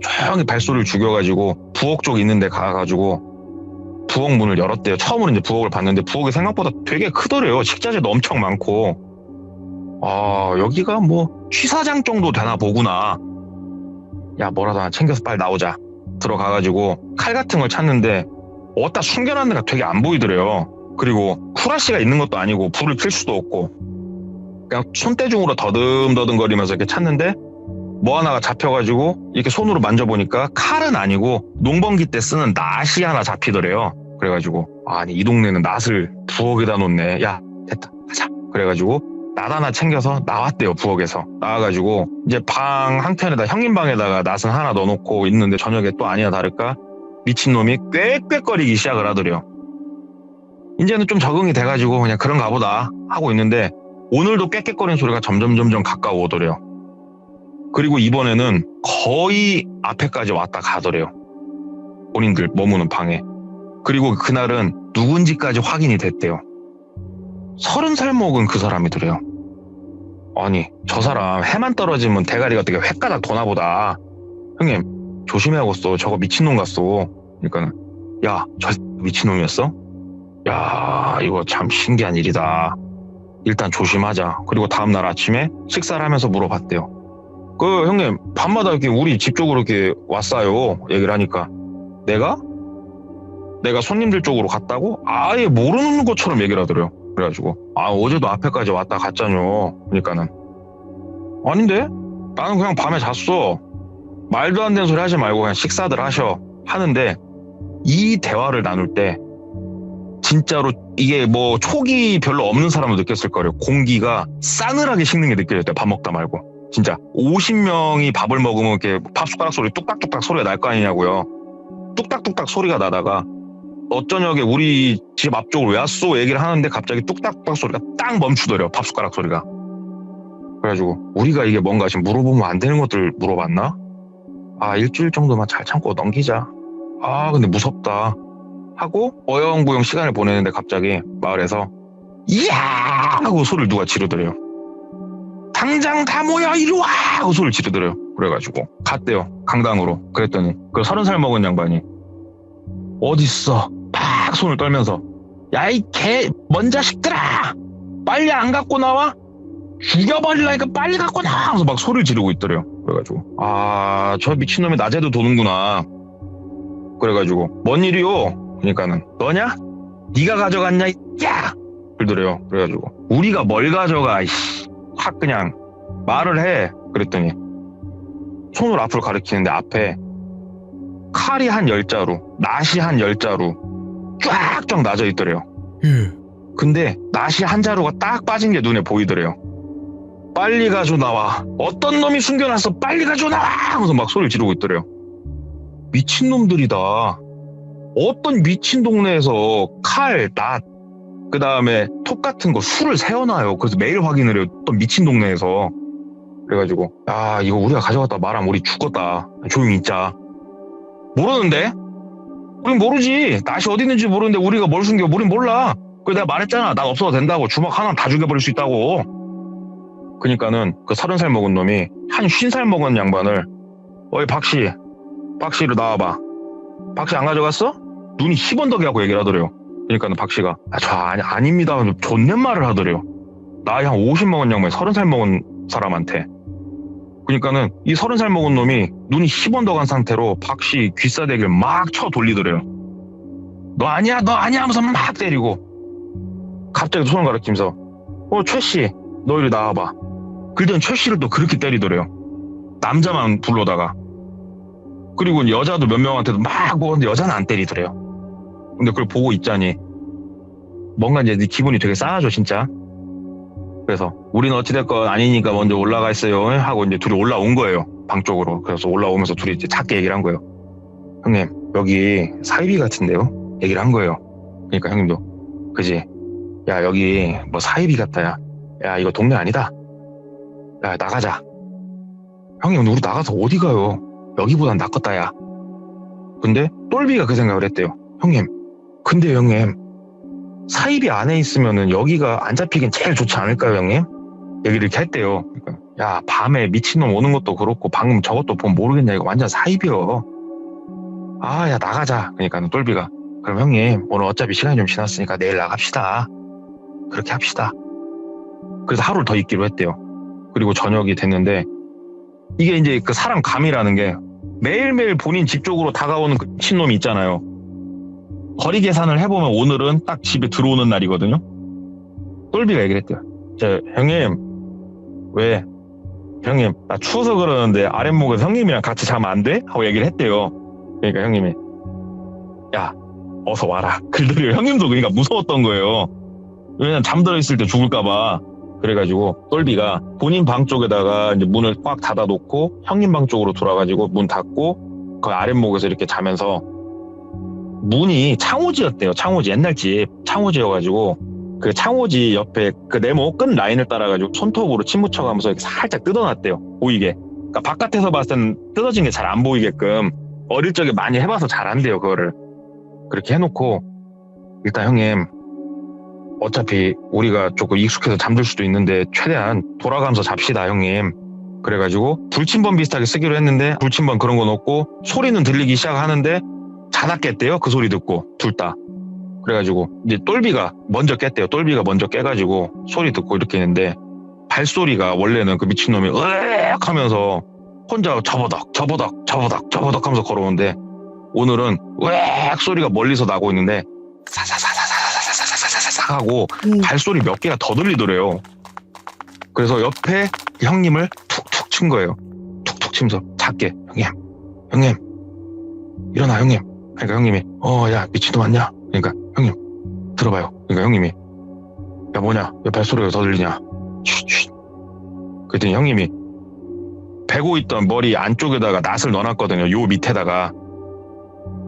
조용히 발소리를 죽여가지고 부엌 쪽 있는 데 가가지고 부엌 문을 열었대요. 처음으로 이제 부엌을 봤는데 부엌이 생각보다 되게 크더래요. 식자재도 엄청 많고. 아, 여기가 뭐 취사장 정도 되나 보구나. 야, 뭐라도 하나 챙겨서 빨리 나오자. 들어가가지고 칼 같은 걸 찾는데 어디다 숨겨놨는 데가 되게 안 보이더래요. 그리고 후라시가 있는 것도 아니고 불을 필 수도 없고 그냥 손대중으로 더듬더듬거리면서 이렇게 찾는데 뭐 하나가 잡혀가지고 이렇게 손으로 만져보니까 칼은 아니고 농번기 때 쓰는 낫이 하나 잡히더래요. 그래가지고 아니, 이 동네는 낫을 부엌에다 놓네. 야, 됐다, 가자. 그래가지고 낫 하나 챙겨서 나왔대요. 부엌에서 나와가지고 이제 방 한켠에다, 형님 방에다가 낫은 하나 넣어놓고 있는데 저녁에 또 아니나 다를까 미친놈이 꽥꽥거리기 시작을 하더래요. 이제는 좀 적응이 돼가지고 그냥 그런가 보다 하고 있는데 오늘도 꽥꽥거리는 소리가 점점 가까워오더래요. 그리고 이번에는 거의 앞에까지 왔다 가더래요. 본인들 머무는 방에. 그리고 그날은 누군지까지 확인이 됐대요. 30살 먹은 그 사람이더래요. 아니, 저 사람 해만 떨어지면 대가리가 되게 횟가닥 도나보다. 형님, 조심해야겠어. 저거 미친놈 같소. 그러니까 야, 저 미친놈이었어? 야, 이거 참 신기한 일이다. 일단 조심하자. 그리고 다음날 아침에 식사를 하면서 물어봤대요. 그 형님, 밤마다 이렇게 우리 집 쪽으로 이렇게 왔어요 얘기를 하니까 내가 내가 손님들 쪽으로 갔다고 아예 모르는 것처럼 얘기를 하더래요. 그래가지고 어제도 앞에까지 왔다 갔잖요. 그러니까는 아닌데? 나는 그냥 밤에 잤어. 말도 안 되는 소리 하지 말고 그냥 식사들 하셔 하는데 이 대화를 나눌 때 진짜로 이게 뭐 촉이 별로 없는 사람도 느꼈을 거예요. 공기가 싸늘하게 식는 게 느껴졌대요. 밥 먹다 말고. 진짜 50명이 밥을 먹으면 이렇게 밥 숟가락 소리 뚝딱뚝딱 소리가 날 거 아니냐고요. 뚝딱뚝딱 소리가 나다가 어저녁에 우리 집 앞쪽으로 왜 왔어? 얘기를 하는데 갑자기 뚝딱뚝딱 소리가 딱 멈추더래요. 밥 숟가락 소리가. 그래가지고 우리가 이게 뭔가 지금 물어보면 안 되는 것들 물어봤나? 일주일 정도만 잘 참고 넘기자. 근데 무섭다. 하고 어영부영 시간을 보내는데 갑자기 마을에서 이야! 하고 소리를 누가 지르더래요. 당장 다 모여 이리 와! 하고 소리를 지르더래요. 그래가지고 갔대요. 강당으로. 그랬더니 그 30살 먹은 양반이 어딨어? 팍 손을 떨면서 야 이 개 먼 자식들아! 빨리 안 갖고 나와? 죽여버리려니까 빨리 갖고 나와! 하면서 막 소리를 지르고 있더래요. 그래가지고 저 미친놈이 낮에도 도는구나. 그래가지고 뭔 일이요? 그러니까는 너냐? 네가 가져갔냐? 야! 그러더래요. 그래가지고 우리가 뭘 가져가? 확 그냥 말을 해. 그랬더니 손을 앞으로 가리키는데 앞에 칼이 한 10자루, 낫이 한 10자루 쫙쫙 나져 있더래요. 근데 낫이 한 자루가 딱 빠진 게 눈에 보이더래요. 빨리 가져 나와. 어떤 놈이 숨겨놨어. 빨리 가져 나와! 하면서 막 소리를 지르고 있더래요. 미친놈들이다. 어떤 미친 동네에서 칼, 낫, 그 다음에 톱 같은 거 수를 세워놔요. 그래서 매일 확인을 해요. 어떤 미친 동네에서. 그래가지고 이거 우리가 가져갔다 말하면 우리 죽었다. 조용히 있자. 모르는데? 우린 모르지. 낫이 어디 있는지 모르는데 우리가 뭘 숨겨. 우린 몰라. 그래서 내가 말했잖아. 난 없어도 된다고. 주먹 하나 다 죽여버릴 수 있다고. 그러니까는 그 30살 먹은 놈이 한 50살 먹은 양반을 어이 박씨로 나와봐. 박씨 안 가져갔어? 눈이 희번덕이하고 얘기를 하더래요. 그러니까는 박씨가 아닙니다. 존댓말을 하더래요. 나이 한 50 먹은 양반이 30살 먹은 사람한테. 그러니까는 이 30살 먹은 놈이 눈이 희번덕한 상태로 박씨 귀싸대기를 막 쳐 돌리더래요. 너 아니야 하면서 막 때리고 갑자기 손을 가리키면서 최씨 너 이리 나와봐. 그러더니 최씨를 또 그렇게 때리더래요. 남자만 불러다가. 그리고 여자도 몇 명한테도 막 보는데 여자는 안 때리더래요. 근데 그걸 보고 있자니 뭔가 이제 네 기분이 되게 싸하죠 진짜. 그래서 우리는 어찌됐건 아니니까 먼저 올라가 있어요 하고 이제 둘이 올라온 거예요. 방 쪽으로. 그래서 올라오면서 둘이 이제 작게 얘기를 한 거예요. 형님 여기 사이비 같은데요? 얘기를 한 거예요. 그러니까 형님도 그지? 야 여기 뭐 사이비 같다. 야 이거 동네 아니다. 야 나가자. 형님 우리 나가서 어디 가요? 여기보단 낫겠다 야. 근데 똘비가 그 생각을 했대요. 형님 근데 형님 사이비 안에 있으면은 여기가 안 잡히긴 제일 좋지 않을까요 형님? 얘기를 이렇게 했대요. 그러니까, 야 밤에 미친놈 오는 것도 그렇고 방금 저것도 보면 모르겠냐 이거 완전 사이비여. 야 나가자. 그러니까 똘비가 그럼 형님 오늘 어차피 시간이 좀 지났으니까 내일 나갑시다. 그렇게 합시다. 그래서 하루를 더 있기로 했대요. 그리고 저녁이 됐는데 이게 이제 그 사람 감이라는 게 매일매일 본인 집 쪽으로 다가오는 그 미친놈이 있잖아요. 거리 계산을 해보면 오늘은 딱 집에 들어오는 날이거든요. 똘비가 얘기를 했대요. 형님 왜? 형님 나 추워서 그러는데 아랫목에서 형님이랑 같이 자면 안 돼? 하고 얘기를 했대요. 그러니까 형님이 야 어서 와라. 그러더래요. 형님도 그러니까 무서웠던 거예요. 왜냐면 잠들어 있을 때 죽을까봐. 그래가지고 똘비가 본인 방 쪽에다가 이제 문을 꽉 닫아놓고 형님 방 쪽으로 돌아가지고 문 닫고 그 아랫목에서 이렇게 자면서 문이 창호지였대요. 창호지 옛날 집 창호지여가지고 그 창호지 옆에 그 네모 끈 라인을 따라가지고 손톱으로 침 묻혀가면서 이렇게 살짝 뜯어놨대요. 보이게. 그러니까 바깥에서 봤을 때는 뜯어진 게 잘 안 보이게끔 어릴 적에 많이 해봐서 잘 안 돼요. 그거를 그렇게 해놓고 일단 형님 어차피 우리가 조금 익숙해서 잠들 수도 있는데 최대한 돌아가면서 잡시다 형님. 그래가지고 불침번 비슷하게 쓰기로 했는데 불침번 그런 건 없고 소리는 들리기 시작하는데 자다 깼대요. 그 소리 듣고 둘 다. 그래가지고 이제 똘비가 먼저 깼대요. 똘비가 먼저 깨가지고 소리 듣고 이렇게 했는데 발소리가 원래는 그 미친놈이 으악 하면서 혼자 저버덕 하면서 걸어오는데 오늘은 으악 소리가 멀리서 나고 있는데 사사사사사사사사사사사 하고 발소리 몇 개가 더 들리더래요. 그래서 옆에 형님을 툭툭 친 거예요. 툭툭 치면서 작게 형님 일어나 형님. 그러니까 형님이 야 미친놈 맞냐? 그러니까 형님 들어봐요. 그러니까 형님이 야 뭐냐? 왜 발소리가 더 들리냐? 쉿. 그랬더니 형님이 베고 있던 머리 안쪽에다가 낫을 넣어놨거든요. 요 밑에다가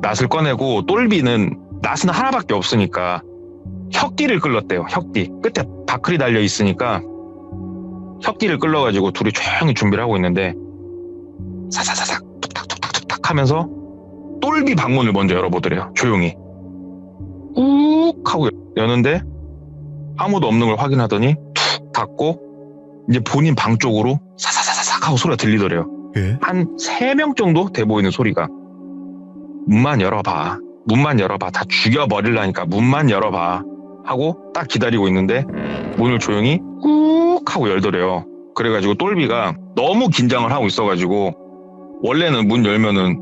낫을 꺼내고 똘비는 낫은 하나밖에 없으니까 혁띠를 끌렀대요. 혁띠 끝에 바클이 달려 있으니까 혁띠를 끌러가지고 둘이 조용히 준비를 하고 있는데 사사사삭 툭탁툭탁툭탁 하면서 똘비 방문을 먼저 열어보더래요. 조용히 꾹 하고 여는데 아무도 없는 걸 확인하더니 툭 닫고 이제 본인 방 쪽으로 사사사삭 하고 소리가 들리더래요. 예? 한 3명 정도 돼 보이는 소리가. 문만 열어봐 다 죽여버리려니까 문만 열어봐 하고 딱 기다리고 있는데 문을 조용히 꾹 하고 열더래요. 그래가지고 똘비가 너무 긴장을 하고 있어가지고 원래는 문 열면은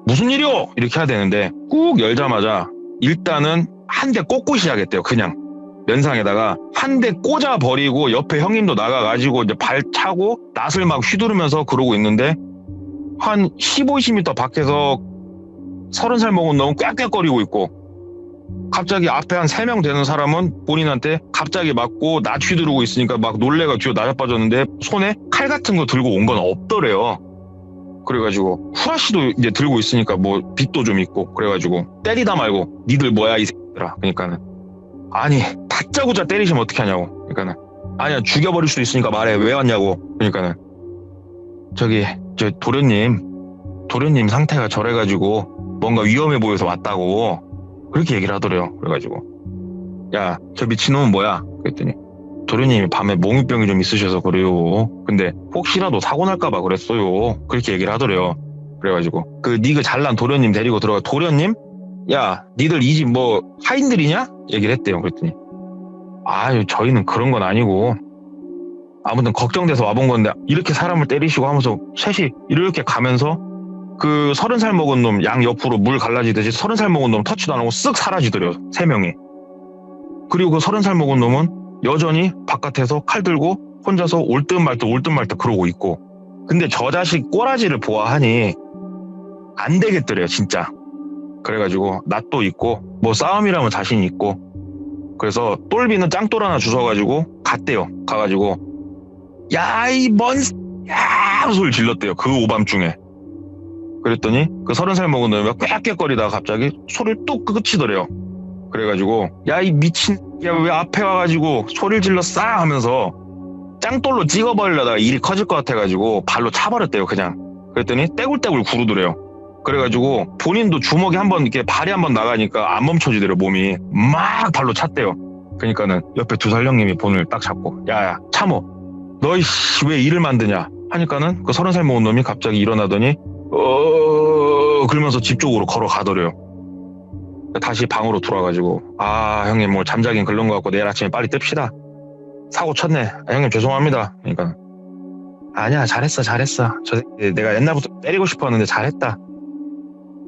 무슨 일이요? 이렇게 해야 되는데 꾹 열자마자 일단은 한 대 꽂고 시작했대요. 그냥 면상에다가 한 대 꽂아버리고 옆에 형님도 나가가지고 이제 발 차고 낫을 막 휘두르면서 그러고 있는데 한 15, 20m 밖에서 30살 먹은 놈은 꽥꽥거리고 있고 갑자기 앞에 한 3명 되는 사람은 본인한테 갑자기 맞고 낫 휘두르고 있으니까 막 놀래가 뒤로 나자빠졌는데 손에 칼 같은 거 들고 온 건 없더래요. 그래가지고 후라시도 이제 들고 있으니까 뭐 빛도 좀 있고 그래가지고 때리다 말고 니들 뭐야 이 새끼들아. 그러니까는 아니 다짜고짜 때리시면 어떻게 하냐고. 그러니까는 아니야 죽여버릴 수도 있으니까 말해 왜 왔냐고. 그러니까는 저 도련님 상태가 저래가지고 뭔가 위험해 보여서 왔다고 그렇게 얘기를 하더래요. 그래가지고 야 저 미친놈은 뭐야? 그랬더니 도련님이 밤에 몽유병이 좀 있으셔서 그래요. 근데 혹시라도 사고 날까봐 그랬어요. 그렇게 얘기를 하더래요. 그래가지고 그 잘난 도련님 데리고 들어가. 도련님? 야 니들 이 집 뭐 하인들이냐? 얘기를 했대요. 그랬더니 아유 저희는 그런 건 아니고 아무튼 걱정돼서 와본 건데 이렇게 사람을 때리시고 하면서 셋이 이렇게 가면서 그 30살 먹은 놈 양 옆으로 물 갈라지듯이 30살 먹은 놈 터치도 안 하고 쓱 사라지더래요. 3명이. 그리고 그 30살 먹은 놈은 여전히 바깥에서 칼 들고 혼자서 올 듯 말 듯 그러고 있고. 근데 저 자식 꼬라지를 보아하니 안 되겠더래요 진짜. 그래가지고 낫도 있고 뭐 싸움이라면 자신이 있고 그래서 똘비는 짱돌 하나 주워가지고 갔대요. 가가지고 야 이 뭔 야 소리 질렀대요. 그 오밤중에. 그랬더니 그 30살 먹은 놈이 꽥꽥거리다가 갑자기 소리를 뚝 그치더래요. 그래가지고 야 이 미친 야 왜 앞에 와가지고 소리를 질러 싸 하면서 짱돌로 찍어버리려다가 일이 커질 것 같아가지고 발로 차버렸대요 그냥. 그랬더니 떼굴떼굴 구르더래요. 그래가지고 본인도 주먹이 한번 이렇게 발이 한번 나가니까 안 멈춰지더래요. 몸이 막 발로 찼대요. 그러니까는 옆에 2살 형님이 본을 딱 잡고 야야 참어 너희 왜 일을 만드냐 하니까는 그 30살 먹은 놈이 갑자기 일어나더니 그러면서 집 쪽으로 걸어가더래요. 다시 방으로 돌아가지고 아 형님 뭐 잠자긴 글른 것 같고 내일 아침에 빨리 뜹시다. 사고 쳤네. 아, 형님 죄송합니다. 그러니까 아니야 잘했어 저 새끼 내가 옛날부터 때리고 싶었는데 잘했다.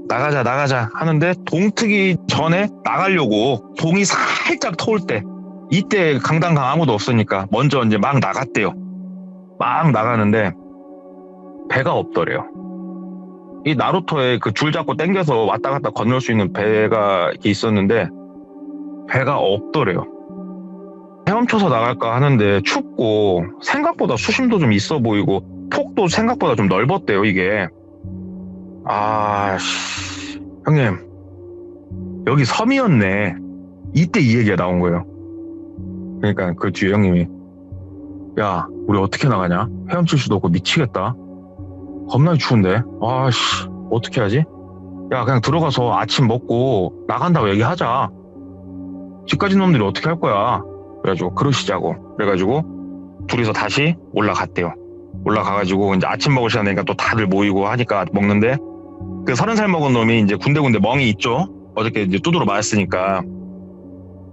나가자 하는데 동 트기 전에 나가려고 동이 살짝 터올 때 이때 강당강 아무도 없으니까 먼저 이제 막 나갔대요. 막 나가는데 배가 없더래요. 이 나루토에 그 줄 잡고 당겨서 왔다 갔다 건널 수 있는 배가 있었는데 배가 없더래요. 헤엄쳐서 나갈까 하는데 춥고 생각보다 수심도 좀 있어 보이고 폭도 생각보다 좀 넓었대요 이게. 형님 여기 섬이었네. 이때 이 얘기가 나온 거예요. 그러니까 그 뒤에 형님이 야 우리 어떻게 나가냐? 헤엄칠 수도 없고 미치겠다. 겁나게 추운데 어떻게 하지? 야 그냥 들어가서 아침 먹고 나간다고 얘기하자. 집까지 놈들이 어떻게 할 거야. 그래가지고 그러시자고. 그래가지고 둘이서 다시 올라갔대요. 올라가가지고 이제 아침 먹을 시간 되니까 또 다들 모이고 하니까 먹는데 그 30살 먹은 놈이 이제 군데군데 멍이 있죠. 어저께 이제 두드러 맞았으니까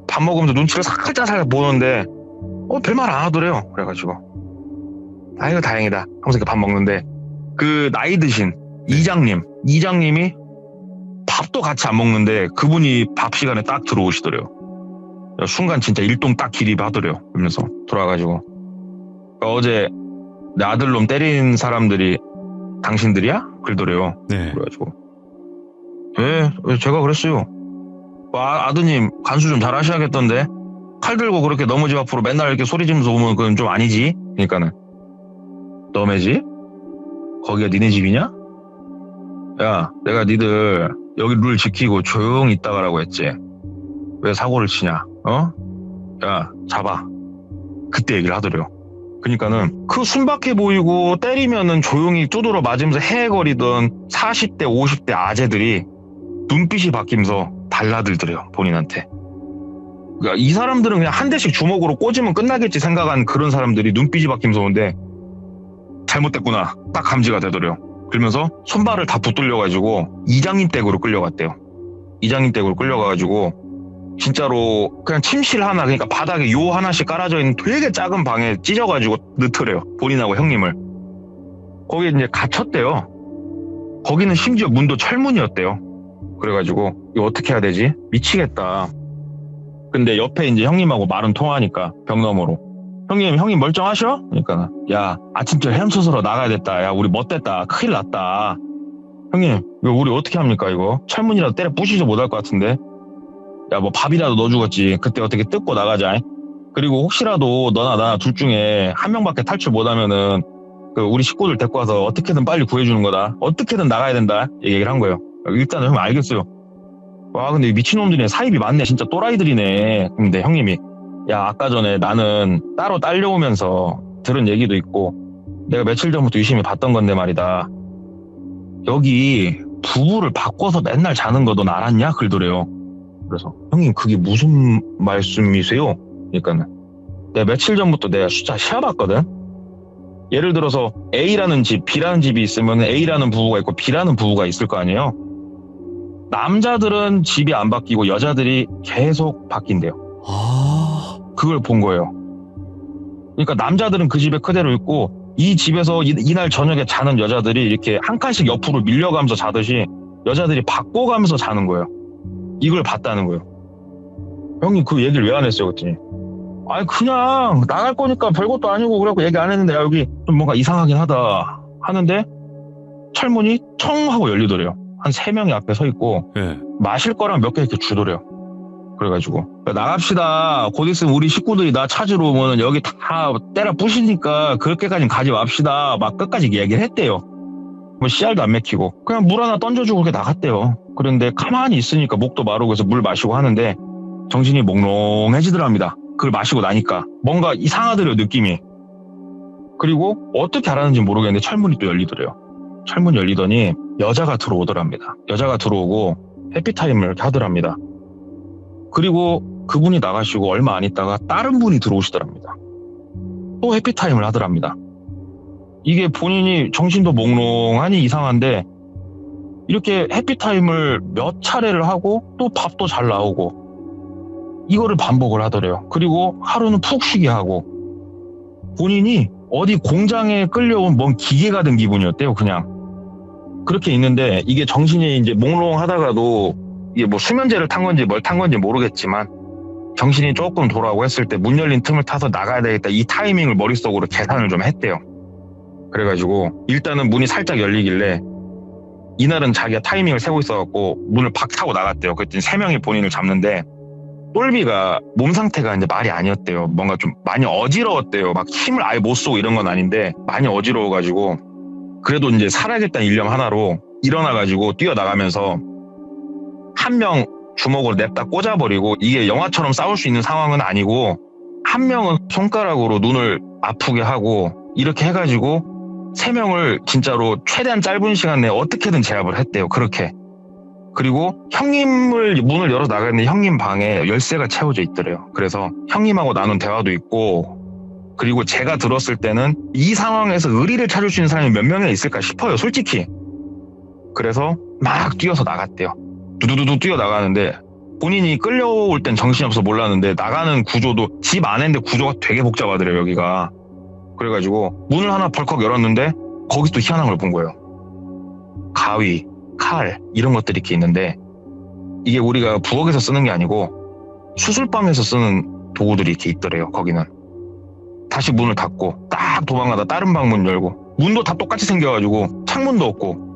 밥 먹으면서 눈치를 살짝 보는데 별말 안 하더래요. 그래가지고 아이고 다행이다 하면서 밥 먹는데 그 나이 드신 이장님이 밥도 같이 안 먹는데 그분이 밥 시간에 딱 들어오시더래요. 순간 진짜 일동 딱 기립하더래요. 그러면서 돌아가지고 어제 내 아들놈 때린 사람들이 당신들이야? 그러더래요. 네. 그래가지고 제가 그랬어요. 아드님 간수 좀 잘 하셔야겠던데 칼 들고 그렇게 너무 집 앞으로 맨날 이렇게 소리 지르면서 오면 그건 좀 아니지. 그러니까는 너네 집? 거기가 니네 집이냐? 야, 내가 니들 여기 룰 지키고 조용히 있다가라고 했지. 왜 사고를 치냐? 야, 잡아. 그때 얘기를 하더래요. 그러니까는 그 순박해 보이고 때리면은 조용히 두드러 맞으면서 헤헤거리던 40대, 50대 아재들이 눈빛이 바뀌면서 달라들더래요. 본인한테. 그러니까 이 사람들은 그냥 한 대씩 주먹으로 꽂으면 끝나겠지 생각한 그런 사람들이 눈빛이 바뀌면서 오는데 잘못됐구나. 딱 감지가 되더래요. 그러면서 손발을 다 붙들려가지고 이장님 댁으로 끌려갔대요. 이장님 댁으로 끌려가가지고 진짜로 그냥 침실 하나, 그러니까 바닥에 요 하나씩 깔아져 있는 되게 작은 방에 찢어가지고 넣더래요. 본인하고 형님을. 거기에 이제 갇혔대요. 거기는 심지어 문도 철문이었대요. 그래가지고 이거 어떻게 해야 되지? 미치겠다. 근데 옆에 이제 형님하고 말은 통하니까 벽 너머로. 형님 멀쩡하셔? 그러니까 야, 아침철 헤엄쳐서 나가야 됐다. 야, 우리 못됐다. 큰일 났다. 형님 이거 우리 어떻게 합니까? 이거 철문이라도 때려 부시지도 못할 것 같은데. 야, 뭐 밥이라도 넣어주겠지. 그때 어떻게 뜯고 나가자. 그리고 혹시라도 너나 나 둘 중에 한 명밖에 탈출 못하면은 그 우리 식구들 데리고 와서 어떻게든 빨리 구해주는 거다. 어떻게든 나가야 된다. 얘기를 한 거예요. 일단은 형 알겠어요. 와, 근데 미친놈들이 사입이 많네. 진짜 또라이들이네. 근데 형님이 야, 아까 전에 나는 따로 딸려오면서 들은 얘기도 있고 내가 며칠 전부터 유심히 봤던 건데 말이다. 여기 부부를 바꿔서 맨날 자는 거 넌 알았냐? 그러더래요. 그래서 형님 그게 무슨 말씀이세요? 그러니까는 내가 며칠 전부터 내가 숫자 시험봤거든. 예를 들어서 A라는 집, B라는 집이 있으면 A라는 부부가 있고 B라는 부부가 있을 거 아니에요. 남자들은 집이 안 바뀌고 여자들이 계속 바뀐대요. 그걸 본 거예요. 그러니까 남자들은 그 집에 그대로 있고 이 집에서 이날 저녁에 자는 여자들이 이렇게 한 칸씩 옆으로 밀려가면서 자듯이 여자들이 바꿔가면서 자는 거예요. 이걸 봤다는 거예요. 형님 그 얘기를 왜 안 했어요? 그랬더니 아니 그냥 나갈 거니까 별것도 아니고 그래갖고 얘기 안 했는데 야, 여기 좀 뭔가 이상하긴 하다 하는데 철문이 청 하고 열리더래요. 한 3명이 앞에 서 있고 네. 마실 거랑 몇 개 이렇게 주더래요. 그래가지고 나갑시다. 곧 있으면 우리 식구들이 나 찾으러 오면 여기 다 때려 부시니까 그렇게까지 가지 맙시다. 막 끝까지 얘기를 했대요. 뭐 씨알도 안 맥히고 그냥 물 하나 던져주고 그렇게 나갔대요. 그런데 가만히 있으니까 목도 마르고 해서 물 마시고 하는데 정신이 몽롱해지더랍니다. 그걸 마시고 나니까 뭔가 이상하더래요, 느낌이. 그리고 어떻게 알았는지 모르겠는데 철문이 또 열리더래요. 철문이 열리더니 여자가 들어오더랍니다. 여자가 들어오고 해피타임을 이렇게 하더랍니다. 그리고 그분이 나가시고 얼마 안 있다가 다른 분이 들어오시더랍니다. 또 해피타임을 하더랍니다. 이게 본인이 정신도 몽롱하니 이상한데 이렇게 해피타임을 몇 차례를 하고 또 밥도 잘 나오고 이거를 반복을 하더래요. 그리고 하루는 푹 쉬게 하고 본인이 어디 공장에 끌려온 뭔 기계가 된 기분이었대요. 그냥 그렇게 있는데 이게 정신이 이제 몽롱하다가도 이게 뭐 수면제를 탄 건지 뭘 탄 건지 모르겠지만 정신이 조금 돌아오고 했을 때 문 열린 틈을 타서 나가야 되겠다. 이 타이밍을 머릿속으로 계산을 좀 했대요. 그래가지고 일단은 문이 살짝 열리길래 이날은 자기가 타이밍을 세고 있어갖고 문을 박 타고 나갔대요. 그랬더니 3명이 본인을 잡는데 똘비가 몸 상태가 이제 말이 아니었대요. 뭔가 좀 많이 어지러웠대요. 막 힘을 아예 못 쓰고 이런 건 아닌데 많이 어지러워가지고 그래도 이제 살아야겠다는 일념 하나로 일어나가지고 뛰어나가면서 한 명 주먹으로 냅다 꽂아버리고 이게 영화처럼 싸울 수 있는 상황은 아니고 한 명은 손가락으로 눈을 아프게 하고 이렇게 해가지고 3명을 진짜로 최대한 짧은 시간 내에 어떻게든 제압을 했대요. 그렇게. 그리고 형님을 문을 열어 나가는데 형님 방에 열쇠가 채워져 있더래요. 그래서 형님하고 나눈 대화도 있고 그리고 제가 들었을 때는 이 상황에서 의리를 찾을 수 있는 사람이 몇 명이나 있을까 싶어요. 솔직히. 그래서 막 뛰어서 나갔대요. 두두두두 뛰어나가는데 본인이 끌려올 땐 정신없어 몰랐는데 나가는 구조도 집 안인데 구조가 되게 복잡하더래요. 여기가. 그래가지고 문을 하나 벌컥 열었는데 거기서 또 희한한 걸 본 거예요. 가위, 칼 이런 것들이 이렇게 있는데 이게 우리가 부엌에서 쓰는 게 아니고 수술방에서 쓰는 도구들이 이렇게 있더래요. 거기는 다시 문을 닫고 딱 도망가다 다른 방 문 열고 문도 다 똑같이 생겨가지고 창문도 없고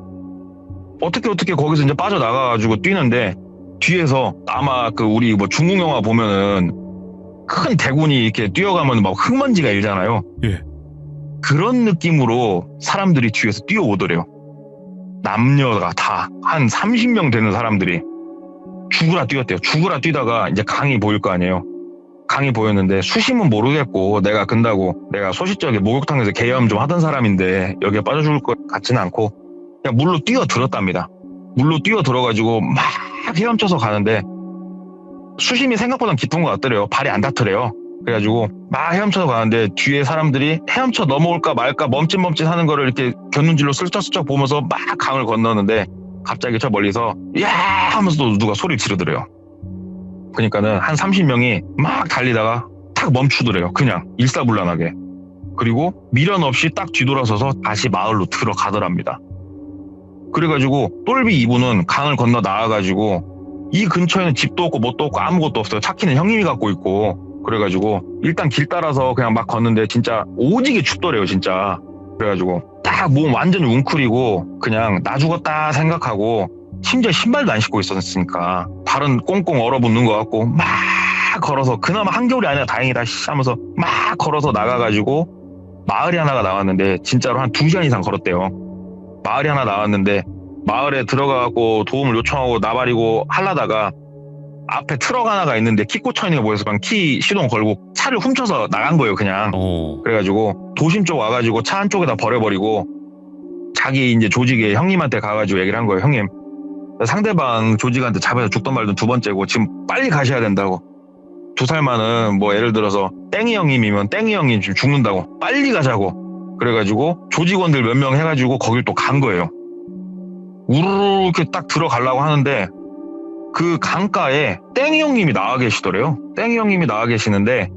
어떻게 거기서 이제 빠져나가가지고 뛰는데 뒤에서 아마 그 우리 뭐 중국 영화 보면은 큰 대군이 이렇게 뛰어가면 막 흙먼지가 일잖아요. 예. 그런 느낌으로 사람들이 뒤에서 뛰어오더래요. 남녀가 다 한 30명 되는 사람들이 죽으라 뛰었대요. 죽으라 뛰다가 이제 강이 보일 거 아니에요. 강이 보였는데 수심은 모르겠고 내가 근다고 내가 소시적에 목욕탕에서 개염 좀 하던 사람인데 여기에 빠져 죽을 것 같지는 않고 그냥 물로 뛰어들었답니다. 물로 뛰어들어가지고 막 헤엄쳐서 가는데 수심이 생각보다 깊은 것 같더래요. 발이 안 닿더래요. 그래가지고 막 헤엄쳐서 가는데 뒤에 사람들이 헤엄쳐 넘어올까 말까 멈칫멈칫 하는 거를 이렇게 곁눈질로 슬쩍슬쩍 보면서 막 강을 건너는데 갑자기 저 멀리서 야 하면서 또 누가 소리를 지르더래요. 그러니까는 한 30명이 막 달리다가 탁 멈추더래요. 그냥 일사불란하게. 그리고 미련 없이 딱 뒤돌아서서 다시 마을로 들어가더랍니다. 그래가지고 똘비 이분은 강을 건너 나와가지고 이 근처에는 집도 없고 뭣도 없고 아무것도 없어요. 차키는 형님이 갖고 있고 그래가지고 일단 길 따라서 그냥 막 걷는데 진짜 오지게 춥더래요 진짜. 그래가지고 딱 몸 완전 웅크리고 그냥 나 죽었다 생각하고 심지어 신발도 안 신고 있었으니까 발은 꽁꽁 얼어붙는 것 같고 막 걸어서 그나마 한겨울이 아니라 다행이다 하면서 막 걸어서 나가가지고 마을이 하나가 나왔는데 진짜로 한 2시간 이상 걸었대요. 마을이 하나 나왔는데 마을에 들어가고 도움을 요청하고 나발이고 하려다가 앞에 트럭 하나가 있는데 키 꽂혀 있는 게 보여서 그냥 키 시동 걸고 차를 훔쳐서 나간 거예요 그냥. 그래가지고 도심 쪽 와가지고 차 한쪽에다 버려버리고 자기 이제 조직에 형님한테 가가지고 얘기를 한 거예요. 형님 상대방 조직한테 잡아서 죽던 말던 두 번째고 지금 빨리 가셔야 된다고. 2살만은 뭐 예를 들어서 땡이 형님이면 땡이 형님 지금 죽는다고 빨리 가자고. 그래가지고 조직원들 몇 명 해가지고 거길 또 간 거예요. 우르르 이렇게 딱 들어가려고 하는데 그 강가에 땡이 형님이 나와 계시더래요. 땡이 형님이 나와 계시는데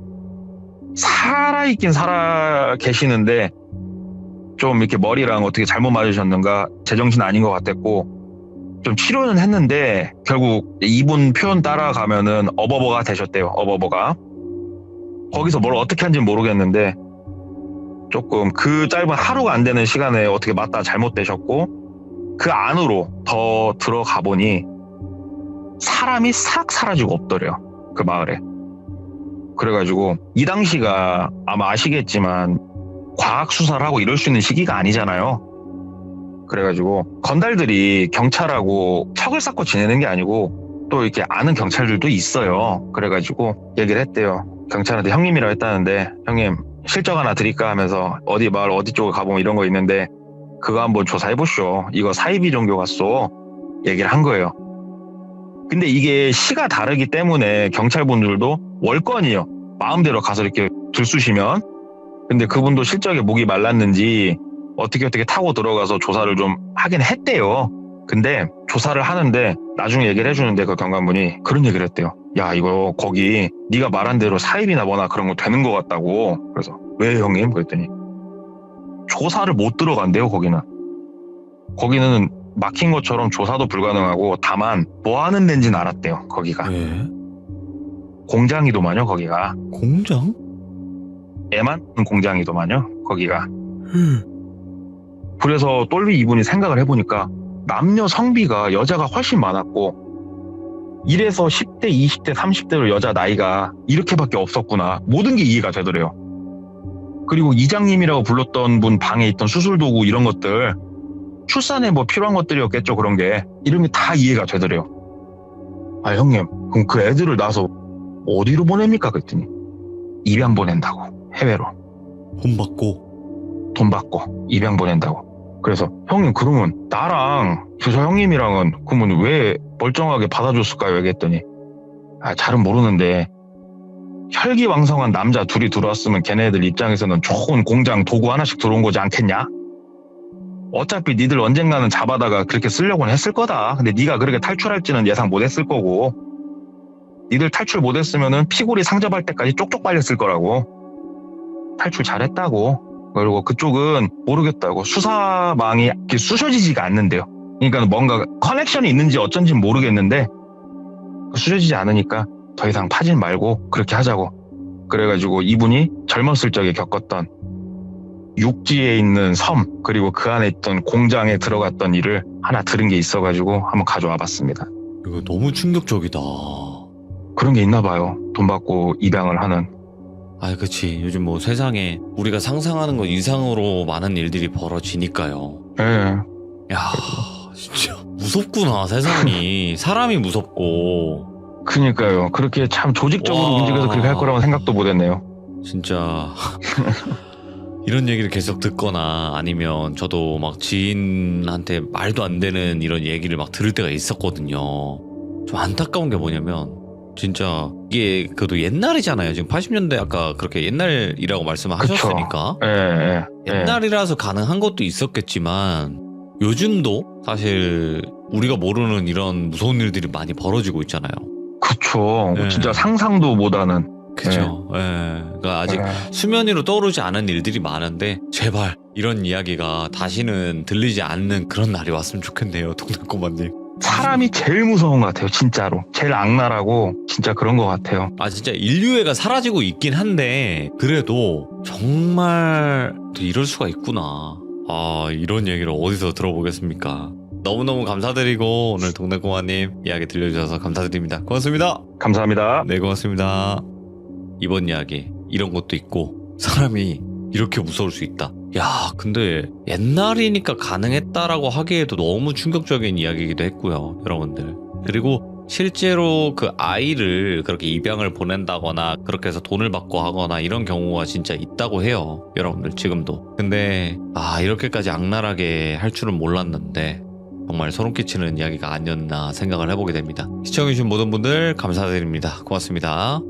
살아있긴 살아 계시는데 좀 이렇게 머리랑 어떻게 잘못 맞으셨는가 제정신 아닌 것 같았고 좀 치료는 했는데 결국 이분 표현 따라가면은 어버버가 되셨대요. 어버버가. 거기서 뭘 어떻게 한지는 모르겠는데 조금 그 짧은 하루가 안 되는 시간에 어떻게 맞다 잘못되셨고 그 안으로 더 들어가 보니 사람이 싹 사라지고 없더래요. 그 마을에. 그래가지고 이 당시가 아마 아시겠지만 과학 수사를 하고 이럴 수 있는 시기가 아니잖아요. 그래가지고 건달들이 경찰하고 척을 쌓고 지내는 게 아니고 또 이렇게 아는 경찰들도 있어요. 그래가지고 얘기를 했대요. 경찰한테 형님이라고 했다는데 형님 실적 하나 드릴까 하면서 어디 마을 어디 쪽에 가보면 이런 거 있는데 그거 한번 조사해보쇼. 이거 사이비 종교 같소. 얘기를 한 거예요. 근데 이게 시가 다르기 때문에 경찰분들도 월권이요. 마음대로 가서 이렇게 들쑤시면. 근데 그분도 실적에 목이 말랐는지 어떻게 타고 들어가서 조사를 좀 하긴 했대요. 근데 조사를 하는데 나중에 얘기를 해주는데 그 경관분이 그런 얘기를 했대요. 야 이거 거기 네가 말한 대로 사입이나 뭐나 그런 거 되는 것 같다고. 그래서 왜 형님? 그랬더니 조사를 못 들어간대요. 거기는 막힌 것처럼 조사도 불가능하고 다만 뭐 하는 데인지는 알았대요. 거기가. 예. 공장이더만요. 거기가. 공장? 애만 공장이더만요. 거기가. 그래서 똘비 이분이 생각을 해보니까 남녀 성비가 여자가 훨씬 많았고 이래서 10대, 20대, 30대로 여자 나이가 이렇게밖에 없었구나. 모든 게 이해가 되더래요. 그리고 이장님이라고 불렀던 분 방에 있던 수술도구 이런 것들 출산에 뭐 필요한 것들이었겠죠. 그런 게 이런 게 다 이해가 되더래요. 아 형님 그럼 그 애들을 낳아서 어디로 보냅니까? 그랬더니 입양 보낸다고. 해외로 돈 받고 입양 보낸다고. 그래서 형님 그러면 나랑 저 형님이랑은 그러면 왜 멀쩡하게 받아줬을까요? 얘기했더니 잘은 모르는데 혈기왕성한 남자 둘이 들어왔으면 걔네들 입장에서는 좋은 공장 도구 하나씩 들어온 거지 않겠냐? 어차피 니들 언젠가는 잡아다가 그렇게 쓰려고는 했을 거다. 근데 네가 그렇게 탈출할지는 예상 못했을 거고 니들 탈출 못했으면은 피골이 상접할 때까지 쪽쪽 빨렸을 거라고. 탈출 잘했다고. 그리고 그쪽은 모르겠다고. 수사망이 이렇게 쑤셔지지가 않는데요. 그러니까 뭔가 커넥션이 있는지 어쩐지 모르겠는데 수려지지 않으니까 더 이상 파진 말고 그렇게 하자고. 그래가지고 이분이 젊었을 적에 겪었던 육지에 있는 섬 그리고 그 안에 있던 공장에 들어갔던 일을 하나 들은 게 있어가지고 한번 가져와 봤습니다. 이거 너무 충격적이다. 그런 게 있나 봐요. 돈 받고 입양을 하는. 아, 그치. 요즘 뭐 세상에 우리가 상상하는 것 이상으로 많은 일들이 벌어지니까요. 예. 야, 진짜 무섭구나, 세상이. 사람이 무섭고. 그니까요. 그렇게 참 조직적으로 와. 움직여서 그렇게 할 거라고 생각도 못했네요. 진짜. 이런 얘기를 계속 듣거나 아니면 저도 막 지인한테 말도 안 되는 이런 얘기를 막 들을 때가 있었거든요. 좀 안타까운 게 뭐냐면 진짜 이게 그래도 옛날이잖아요. 지금 80년대 아까 그렇게 옛날이라고 말씀하셨으니까 예, 예, 예. 옛날이라서 가능한 것도 있었겠지만 요즘도 사실 우리가 모르는 이런 무서운 일들이 많이 벌어지고 있잖아요. 그쵸. 예. 진짜 상상도 못하는. 그죠. 예. 그러니까 아직 수면 위로 떠오르지 않은 일들이 많은데 제발 이런 이야기가 다시는 들리지 않는 그런 날이 왔으면 좋겠네요. 동남꼬마님. 사람이 제일 무서운 것 같아요. 진짜로. 제일 악랄하고 진짜 그런 것 같아요. 아 진짜 인류애가 사라지고 있긴 한데 그래도 정말 이럴 수가 있구나. 아 이런 얘기를 어디서 들어보겠습니까? 너무너무 감사드리고 오늘 동남꼬마님 이야기 들려주셔서 감사드립니다. 고맙습니다. 감사합니다. 네 고맙습니다. 이번 이야기 이런 것도 있고 사람이 이렇게 무서울 수 있다. 야 근데 옛날이니까 가능했다라고 하기에도 너무 충격적인 이야기이기도 했고요. 여러분들. 그리고 실제로 그 아이를 그렇게 입양을 보낸다거나 그렇게 해서 돈을 받고 하거나 이런 경우가 진짜 있다고 해요. 여러분들 지금도. 근데 이렇게까지 악랄하게 할 줄은 몰랐는데 정말 소름 끼치는 이야기가 아니었나 생각을 해보게 됩니다. 시청해주신 모든 분들 감사드립니다. 고맙습니다.